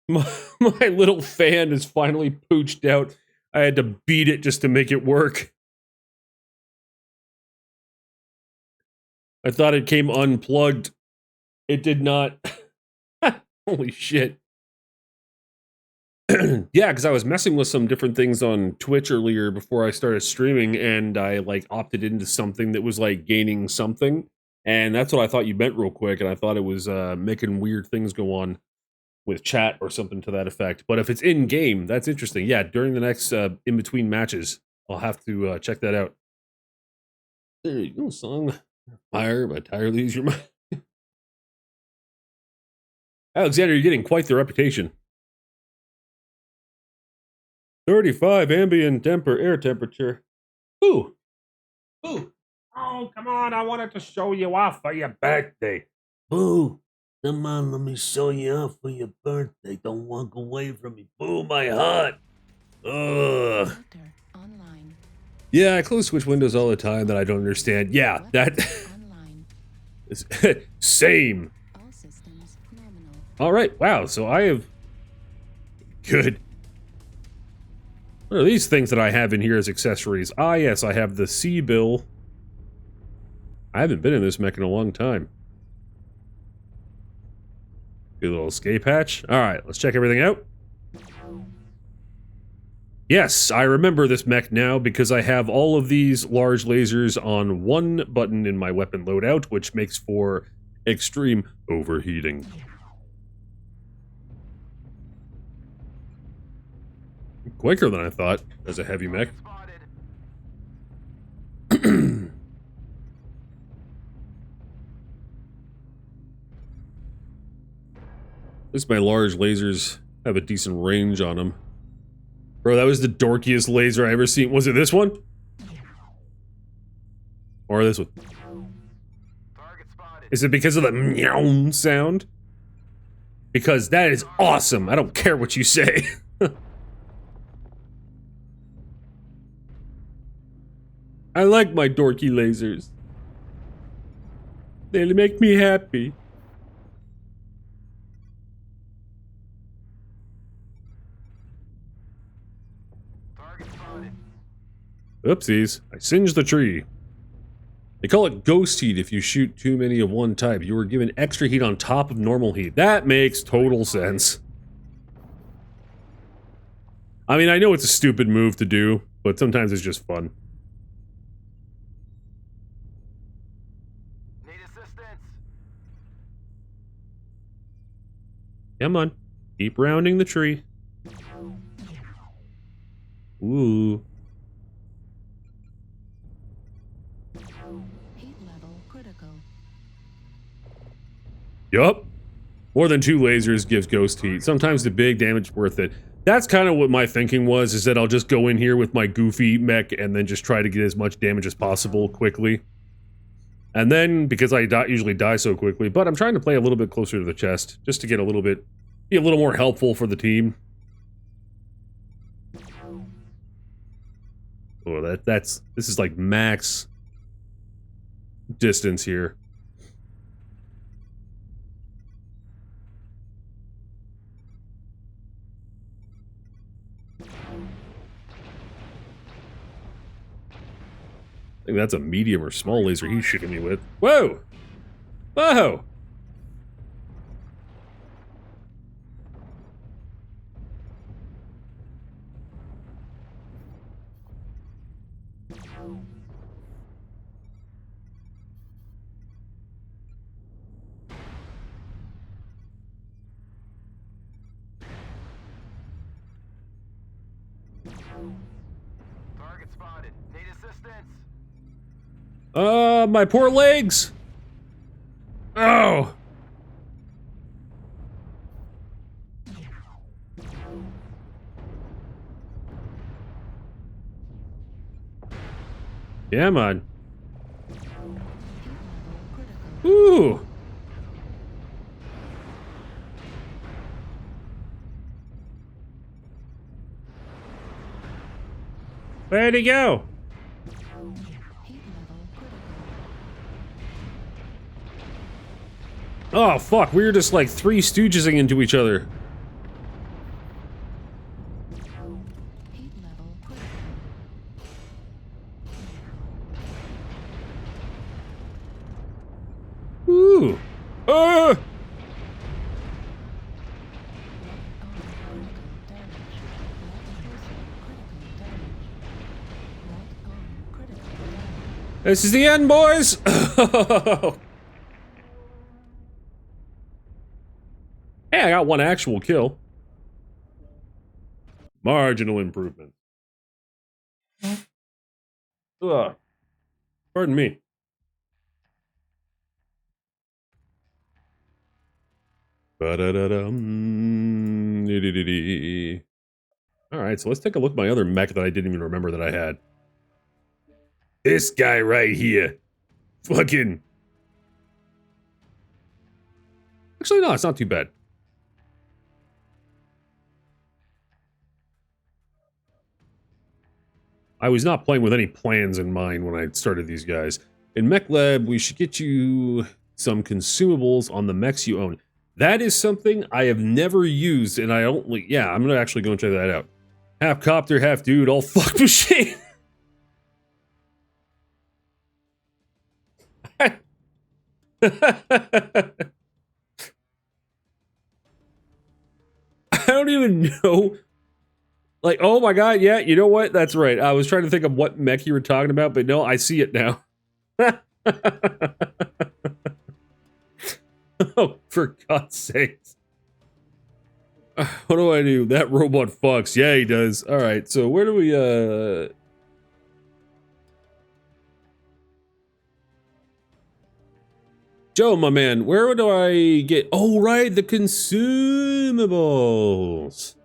My little fan is finally pooched out. I had to beat it just to make it work. I thought it came unplugged. It did not. Holy shit. Yeah, because I was messing with some different things on Twitch earlier before I started streaming, and I like opted into something that was like gaining something. And that's what I thought you meant real quick, and I thought it was making weird things go on with chat or something to that effect. But if it's in game, that's interesting. Yeah, during the next in between matches, I'll have to check that out. There you go, song. Fire by Tire Lose Your Mind. Alexander, you're getting quite the reputation. 35 ambient air temperature. Ooh. Ooh. Oh, come on. I wanted to show you off for your birthday. Boo. Come on, let me show you off for your birthday. Don't walk away from me. Boo, my heart. Ugh. Filter online. Yeah, I close Switch windows all the time that I don't understand. Yeah, that... Online. Same. All systems nominal. All right. Wow. So I have... Good. What are these things that I have in here as accessories? Ah, yes, I have the C-bill. I haven't been in this mech in a long time. Good little escape hatch. All right, let's check everything out. Yes, I remember this mech now because I have all of these large lasers on one button in my weapon loadout, which makes for extreme overheating. Quicker than I thought as a heavy mech. At least my large lasers have a decent range on them. Bro, that was the dorkiest laser I ever seen. Was it this one? Or this one? Is it because of the meow sound? Because that is awesome. I don't care what you say. I like my dorky lasers. They make me happy. Oopsies, I singed the tree. They call it ghost heat if you shoot too many of one type. You are given extra heat on top of normal heat. That makes total sense. I mean, I know it's a stupid move to do, but sometimes it's just fun. Need assistance? Come on. Keep rounding the tree. Ooh. Heat level critical. Yup. More than 2 lasers gives ghost heat. Sometimes the big damage is worth it. That's kind of what my thinking was, is that I'll just go in here with my goofy mech and then just try to get as much damage as possible quickly. And then, because I usually die so quickly, but I'm trying to play a little bit closer to the chest, just to get a little bit, be a little more helpful for the team. Oh, this is like max distance here. I think that's a medium or small laser he's shooting me with. Whoa! Whoa! Target spotted. Need assistance. My poor legs! Oh! Yeah, man. Ooh! Where'd he go? Oh, fuck. We were just like Three Stoogesing into each other. Heat level critical. Ooh! Ah! This is the end, boys! Hey, I got one actual kill. Marginal improvement. Ugh. Pardon me. Ba-da-da-dum. Dee-dee-dee-dee. Alright, so let's take a look at my other mech that I didn't even remember that I had. This guy right here. Fucking. Actually, no, it's not too bad. I was not playing with any plans in mind when I started these guys. In Mech Lab, we should get you some consumables on the mechs you own. That is something I have never used, and I only... Yeah, I'm gonna actually go and check that out. Half copter, half dude, all fuck machine. I don't even know. Like, oh my god, yeah, you know what? That's right. I was trying to think of what mech you were talking about, but no, I see it now. Oh, for God's sakes. What do I do? That robot fucks. Yeah, he does. Alright, so where do we, Joe, my man, where do I get... Oh, right, the consumables.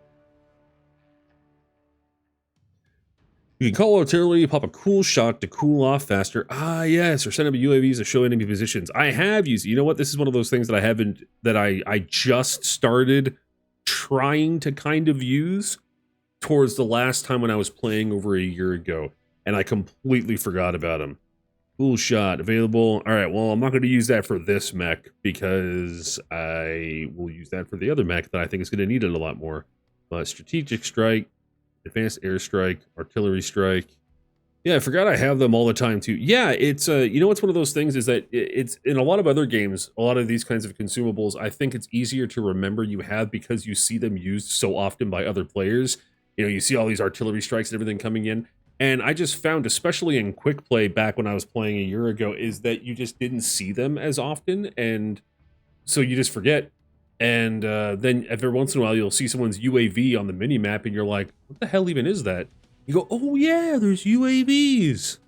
You can call artillery, pop a cool shot to cool off faster. Ah, yes, or send up UAVs to show enemy positions. I have used... You know what? This is one of those things that I haven't... That I just started trying to kind of use towards the last time when I was playing over a year ago. And I completely forgot about them. Cool shot available. All right, well, I'm not going to use that for this mech because I will use that for the other mech that I think is going to need it a lot more. Strategic strike, advanced airstrike, artillery strike. Yeah, I forgot I have them all the time too. Yeah, it's you know what's one of those things is that it's in a lot of other games, a lot of these kinds of consumables, I think it's easier to remember you have because you see them used so often by other players. You know, you see all these artillery strikes and everything coming in. And I just found, especially in quick play back when I was playing a year ago, is that you just didn't see them as often, and so you just forget. And then every once in a while, you'll see someone's UAV on the mini-map, and you're like, what the hell even is that? You go, oh yeah, there's UAVs!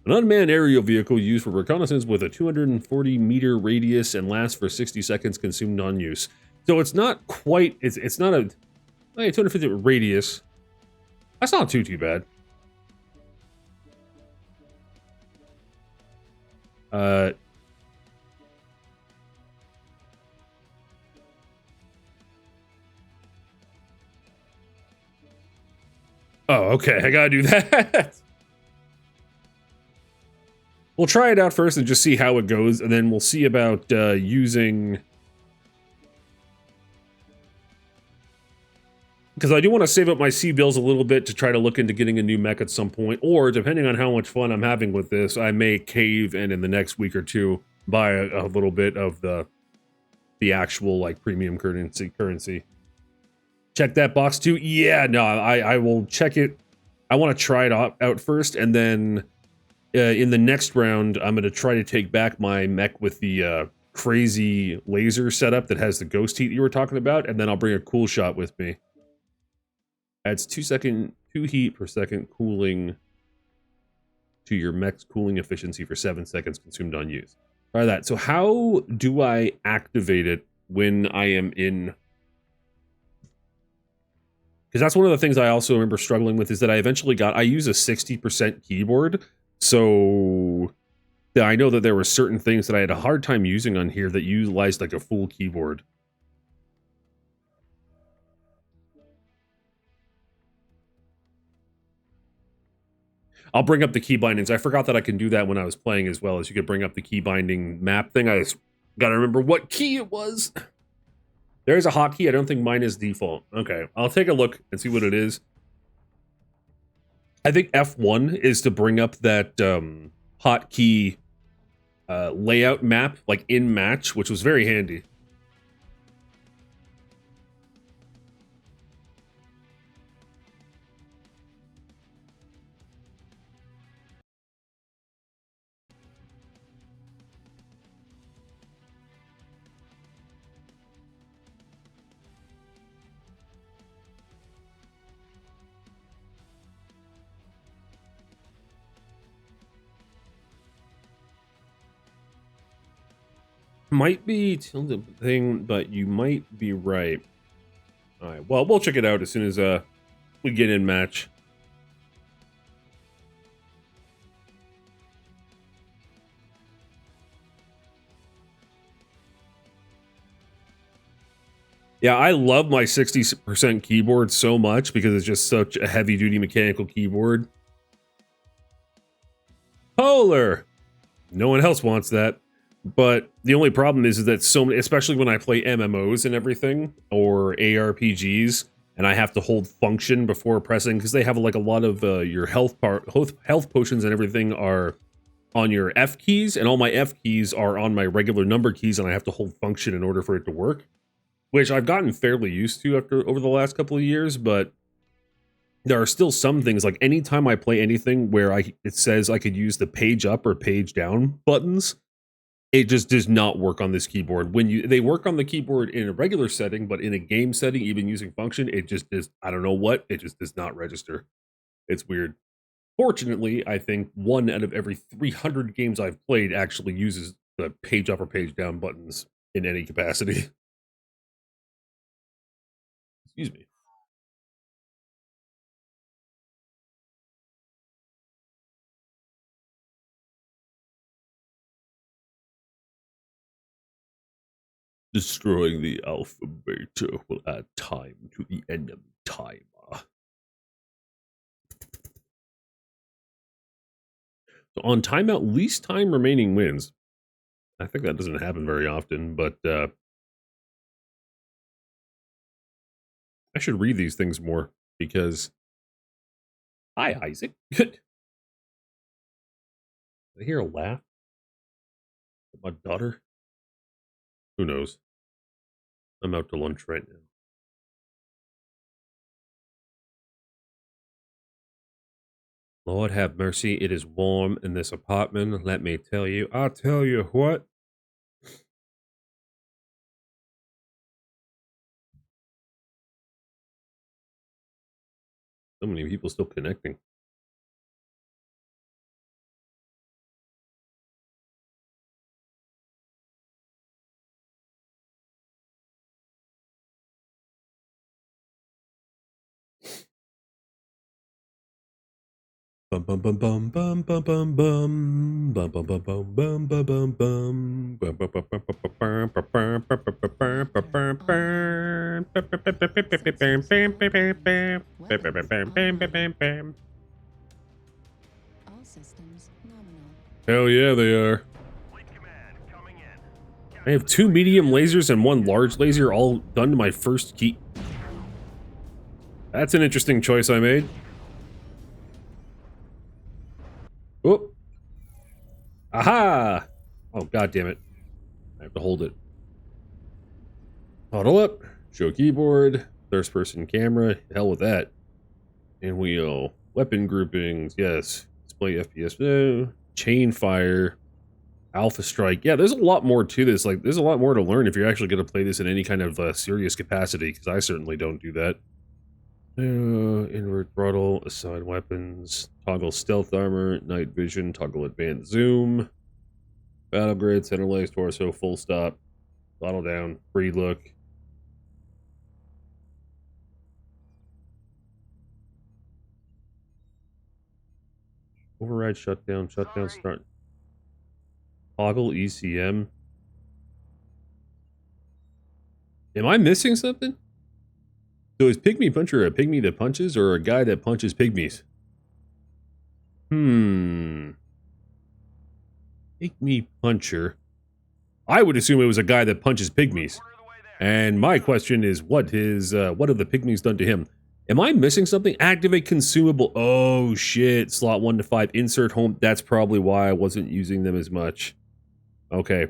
An unmanned aerial vehicle used for reconnaissance with a 240-meter radius and lasts for 60 seconds consumed on use. So it's not quite, it's not a... Hey, 250 radius. That's not too bad. Oh, okay. I gotta do that. We'll try it out first and just see how it goes, and then we'll see about using... Because I do want to save up my C-bills a little bit to try to look into getting a new mech at some point, or depending on how much fun I'm having with this, I may cave and in the next week or two buy a little bit of the actual like premium currency. Check that box too. Yeah, no, I will check it. I want to try it out first, and then in the next round, I'm going to try to take back my mech with the crazy laser setup that has the ghost heat you were talking about, and then I'll bring a cool shot with me. Adds 2 heat per second cooling to your mech's cooling efficiency for 7 seconds consumed on use. Try that. So how do I activate it when I am in? Because that's one of the things I also remember struggling with is that I use a 60% keyboard. So I know that there were certain things that I had a hard time using on here that utilized like a full keyboard. I'll bring up the key bindings. I forgot that I can do that when I was playing as well, as you could bring up the key binding map thing. I just gotta remember what key it was. There's a hotkey. I don't think mine is default. Okay, I'll take a look and see what it is. I think F1 is to bring up that hotkey layout map, like in match, which was very handy. Might be tilde thing, but you might be right. All right, well, we'll check it out as soon as we get in match. Yeah, I love my 60% keyboard so much because it's just such a heavy-duty mechanical keyboard. Polar! No one else wants that. But the only problem is that so many, especially when I play MMOs and everything, or ARPGs, and I have to hold function before pressing, because they have like a lot of your health potions and everything are on your F keys, and all my F keys are on my regular number keys, and I have to hold function in order for it to work. Which I've gotten fairly used to over the last couple of years, but there are still some things, like anytime I play anything where it says I could use the page up or page down buttons, it just does not work on this keyboard. They work on the keyboard in a regular setting, but in a game setting, even using function, it just does, I don't know what, it just does not register. It's weird. Fortunately, I think 1 out of every 300 games I've played actually uses the page up or page down buttons in any capacity. Excuse me. Destroying the alpha beta will add time to the enemy timer. So on timeout, least time remaining wins. I think that doesn't happen very often, but I should read these things more because... Hi, Isaac. Did I hear a laugh? My daughter? Who knows? I'm out to lunch right now. Lord have mercy, it is warm in this apartment, let me tell you. I'll tell you what. So many people still connecting. Bum bum bum bum bum bum bum bum bum bum bum bum bum bum bum bum bum. All systems nominal. Hell yeah, they are. I have 2 medium lasers and 1 large laser, all done to my first key. That's an interesting choice I made. Oh. Aha! Oh, god damn it. I have to hold it. Huddle up. Show keyboard. First person camera. Hell with that. And wheel. Weapon groupings. Yes. Display FPS. No. Chain fire. Alpha strike. Yeah, there's a lot more to this. Like, there's a lot more to learn if you're actually going to play this in any kind of serious capacity, because I certainly don't do that. Invert throttle, assign weapons, toggle stealth armor, night vision, toggle advanced zoom, battle grid, center legs, torso, full stop, throttle down, free look. Override, shutdown, start. Toggle ECM. Am I missing something? So is Pygmy Puncher a pygmy that punches, or a guy that punches pygmies? Pygmy Puncher. I would assume it was a guy that punches pygmies. And my question is, what have the pygmies done to him? Am I missing something? Activate consumable. Oh shit. Slot 1 to 5. Insert home. That's probably why I wasn't using them as much. Okay.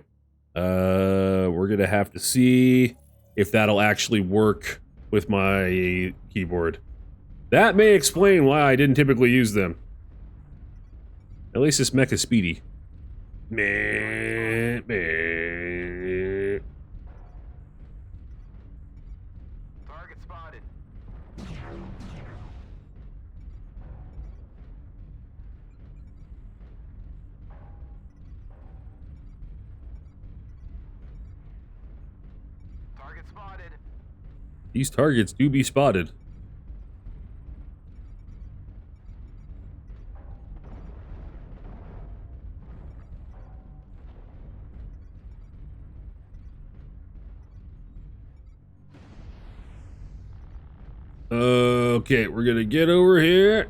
We're gonna have to see if that'll actually work with my keyboard. That may explain why I didn't typically use them. At least this mech is speedy. Meh, meh. Target spotted. Target spotted. These targets do be spotted. Okay, we're gonna get over here.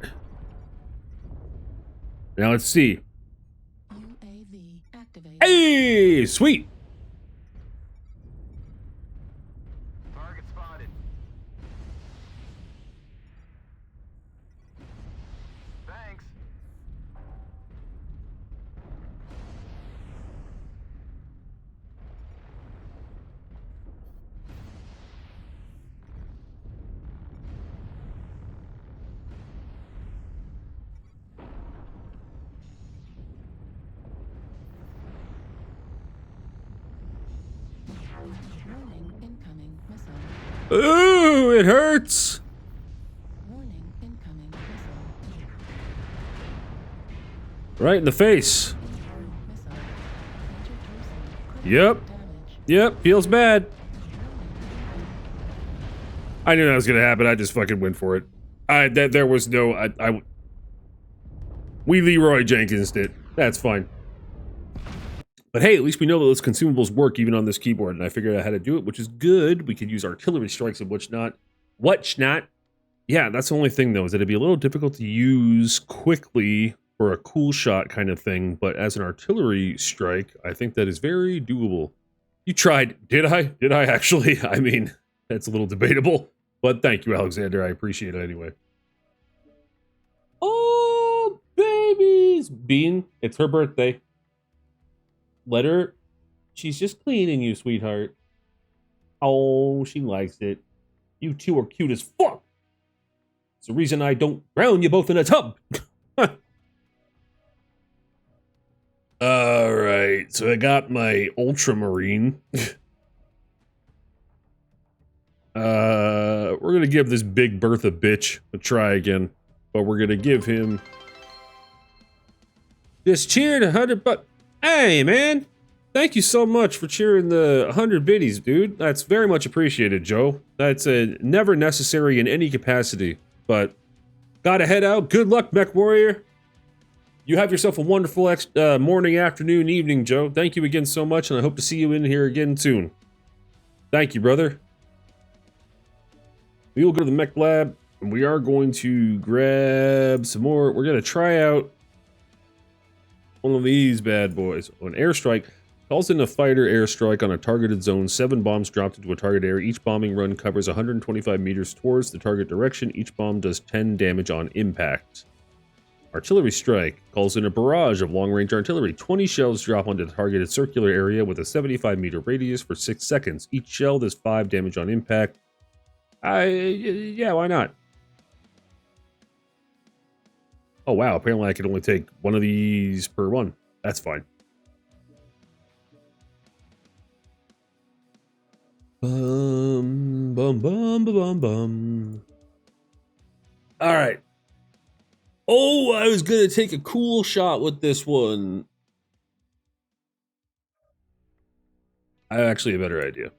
Now let's see. UAV activated. Hey, sweet. Target spotted. Thanks. Warning incoming missile. Ooh, it hurts. Warning incoming missile. Right in the face. Missile. Enter torso. Yep. Damage. Yep, feels bad. I knew that was gonna happen. I just fucking went for it. There was no. We Leroy Jenkins'd it. That's fine. But hey, at least we know that those consumables work even on this keyboard, and I figured out how to do it, which is good. We could use artillery strikes and whatnot. Yeah, that's the only thing though, is that it'd be a little difficult to use quickly for a cool shot kind of thing. But as an artillery strike, I think that is very doable. You tried, did I? Did I actually? I mean, that's a little debatable. But thank you, Alexander. I appreciate it anyway. Oh, babies! Bean, it's her birthday. Let her. She's just cleaning you, sweetheart. Oh, she likes it. You two are cute as fuck. It's the reason I don't drown you both in a tub. Alright, so I got my Ultramarine. We're gonna give this Big Bertha bitch a try again. But we're gonna give him... Just cheered 100 bucks. Hey, man! Thank you so much for cheering the 100 biddies, dude. That's very much appreciated, Joe. That's never necessary in any capacity. But, gotta head out. Good luck, Mech Warrior. You have yourself a wonderful morning, afternoon, evening, Joe. Thank you again so much, and I hope to see you in here again soon. Thank you, brother. We will go to the mech lab, and we are going to grab some more. We're going to try out one of these bad boys. An airstrike calls in a fighter airstrike on a targeted zone. 7 bombs dropped into a target area. Each bombing run covers 125 meters towards the target direction. Each bomb does 10 damage on impact. Artillery strike calls in a barrage of long-range artillery. 20 shells drop onto the targeted circular area with a 75-meter radius for 6 seconds. Each shell does 5 damage on impact. Yeah, why not? Oh, wow. Apparently I can only take one of these per one. That's fine. Bum, bum, bum, bum, bum. All right. Oh, I was going to take a cool shot with this one. I have actually a better idea.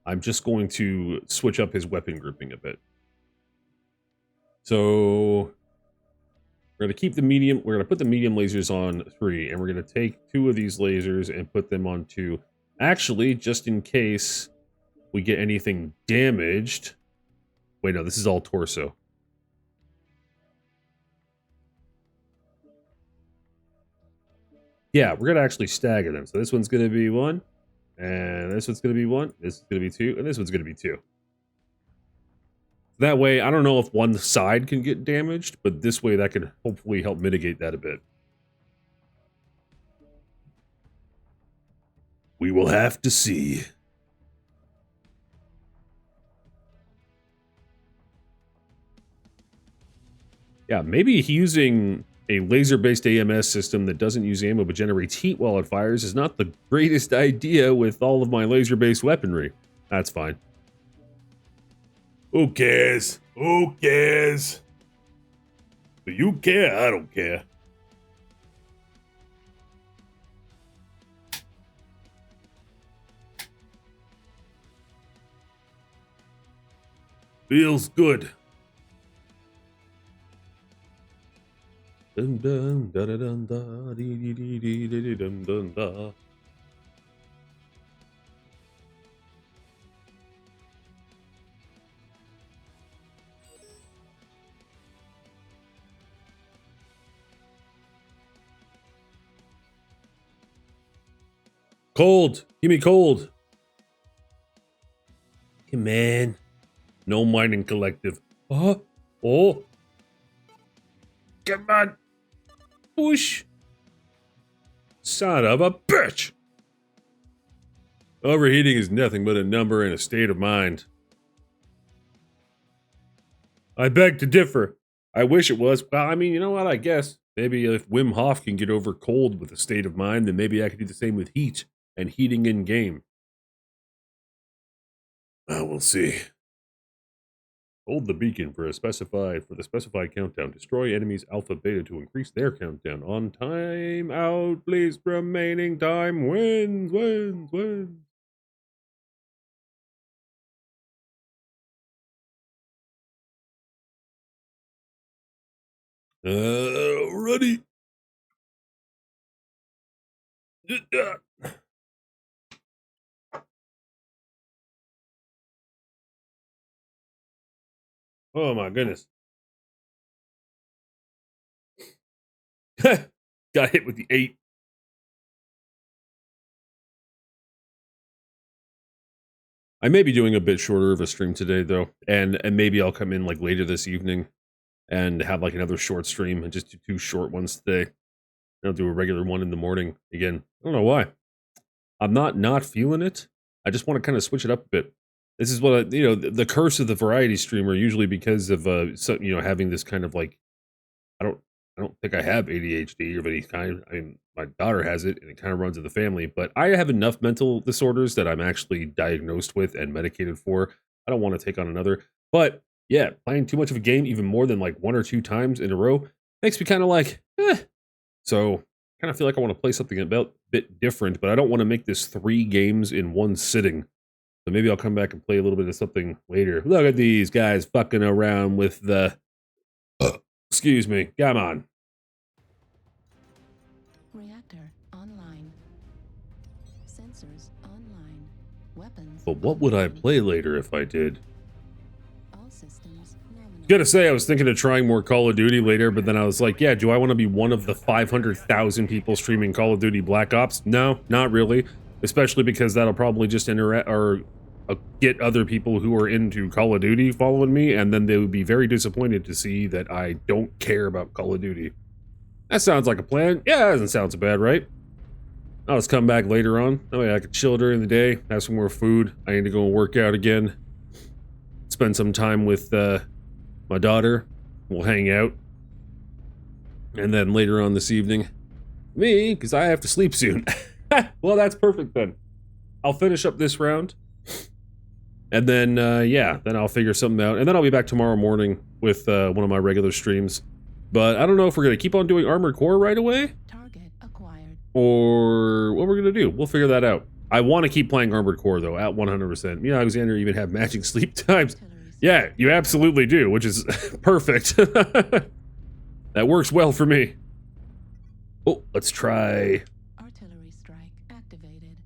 I'm just going to switch up his weapon grouping a bit. So we're going to keep the medium. We're going to put the medium lasers on 3, and we're going to take 2 of these lasers and put them on 2. Actually, just in case we get anything damaged. Wait, no, this is all torso. Yeah, we're going to actually stagger them. So this one's going to be 1, and this one's going to be 1, this is going to be 2, and this one's going to be 2. That way, I don't know if one side can get damaged, but this way that can hopefully help mitigate that a bit. We will have to see. Yeah, maybe using a laser-based AMS system that doesn't use ammo but generates heat while it fires is not the greatest idea with all of my laser-based weaponry. That's fine. Who cares? Who cares? Do you care? I don't care. Feels good. Dun dun da da dun da dee dee dee dee dee dun dun da. Cold. Give me cold. Come on. No mining collective. Oh. Come on. Push. Son of a bitch. Overheating is nothing but a number and a state of mind. I beg to differ. I wish it was. Well, I mean, you know what? I guess maybe if Wim Hof can get over cold with a state of mind, then maybe I could do the same with heat and heating in game. We'll see. Hold the beacon for the specified countdown. Destroy enemies alpha beta to increase their countdown. On time out, please. Remaining time wins. Ready. Oh my goodness. Got hit with the 8. I may be doing a bit shorter of a stream today though, and maybe I'll come in like later this evening and have like another short stream and just do 2 short ones today. I'll do a regular one in the morning again. I don't know why. I'm not feeling it. I just want to kind of switch it up a bit. This is what the curse of the variety streamer, usually because of having this kind of like, I don't think I have ADHD of any kind. I mean, my daughter has it, and it kind of runs in the family. But I have enough mental disorders that I'm actually diagnosed with and medicated for. I don't want to take on another. But yeah, playing too much of a game, even more than like 1 or 2 times in a row, makes me kind of like, So kind of feel like I want to play something a bit different, but I don't want to make this 3 games in one sitting. So maybe I'll come back and play a little bit of something later. Look at these guys fucking around with the... excuse me. Come on. But what would I play later if I did? All systems nominal. Gotta say, I was thinking of trying more Call of Duty later, but then I was like, yeah, do I want to be one of the 500,000 people streaming Call of Duty Black Ops? No, not really. Especially because that'll probably just interact or get other people who are into Call of Duty following me, and then they would be very disappointed to see that I don't care about Call of Duty. That sounds like a plan. Yeah, that doesn't sound so bad, right? I'll just come back later on. Oh yeah, I could chill during the day, have some more food. I need to go and work out again. Spend some time with my daughter. We'll hang out. And then later on this evening, me, because I have to sleep soon. Well, that's perfect then. I'll finish up this round. And then, yeah, then I'll figure something out. And then I'll be back tomorrow morning with one of my regular streams. But I don't know if we're going to keep on doing Armored Core right away, Target acquired. or what we're going to do. We'll figure that out. I want to keep playing Armored Core, though, at 100%. Me and Alexander even have matching sleep times. Artillery Yeah, you absolutely do, which is perfect. That works well for me. Oh, let's try... Artillery strike activated.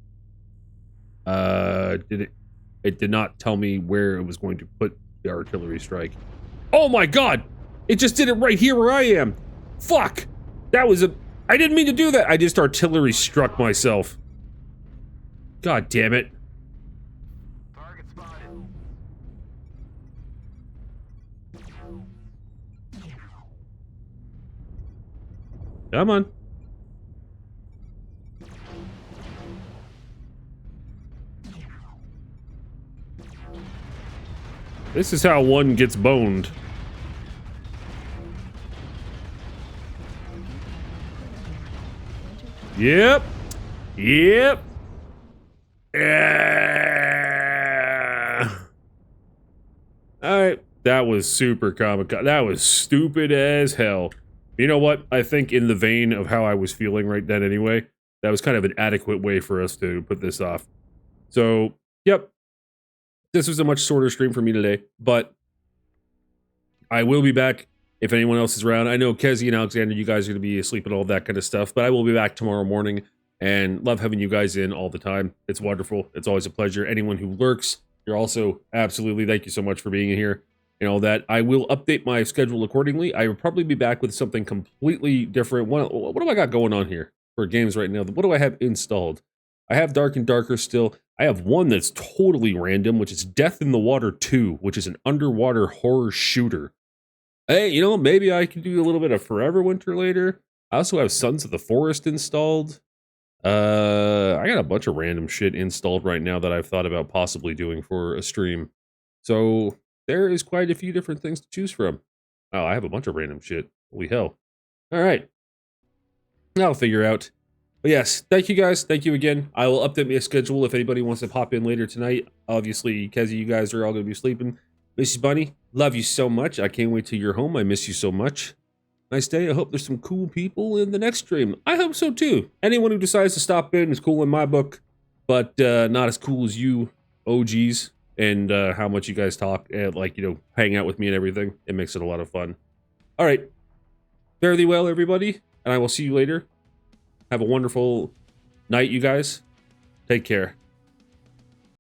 It did not tell me where it was going to put the artillery strike. Oh my god! It just did it right here where I am! Fuck! That was a... I didn't mean to do that! I just artillery struck myself. God damn it. Target spotted. Come on. This is how one gets boned. Yep. Yep. Yeah. Alright. That was super comical. That was stupid as hell. You know what? I think in the vein of how I was feeling right then anyway, that was kind of an adequate way for us to put this off. So, yep. This was a much shorter stream for me today, but I will be back if anyone else is around. I know Kezi and Alexander, you guys are going to be asleep and all that kind of stuff, but I will be back tomorrow morning and love having you guys in all the time. It's wonderful. It's always a pleasure. Anyone who lurks, you're also absolutely, thank you so much for being here and all that. I will update my schedule accordingly. I will probably be back with something completely different. What do I got going on here for games right now? What do I have installed? I have Dark and Darker still. I have one that's totally random, which is Death in the Water 2, which is an underwater horror shooter. Hey, you know, maybe I can do a little bit of Forever Winter later. I also have Sons of the Forest installed. I got a bunch of random shit installed right now that I've thought about possibly doing for a stream. So there is quite a few different things to choose from. Oh, I have a bunch of random shit. Holy hell. All right. I'll figure out. But yes, thank you guys. Thank you again. I will update my schedule if anybody wants to pop in later tonight. Obviously, Kezi, you guys are all going to be sleeping. Mrs. Bunny, love you so much. I can't wait till you're home. I miss you so much. Nice day. I hope there's some cool people in the next stream. I hope so too. Anyone who decides to stop in is cool in my book, but not as cool as you OGs and how much you guys talk and, like, you know, hang out with me and everything. It makes it a lot of fun. All right. Fare thee well, everybody, and I will see you later. Have a wonderful night, you guys. Take care.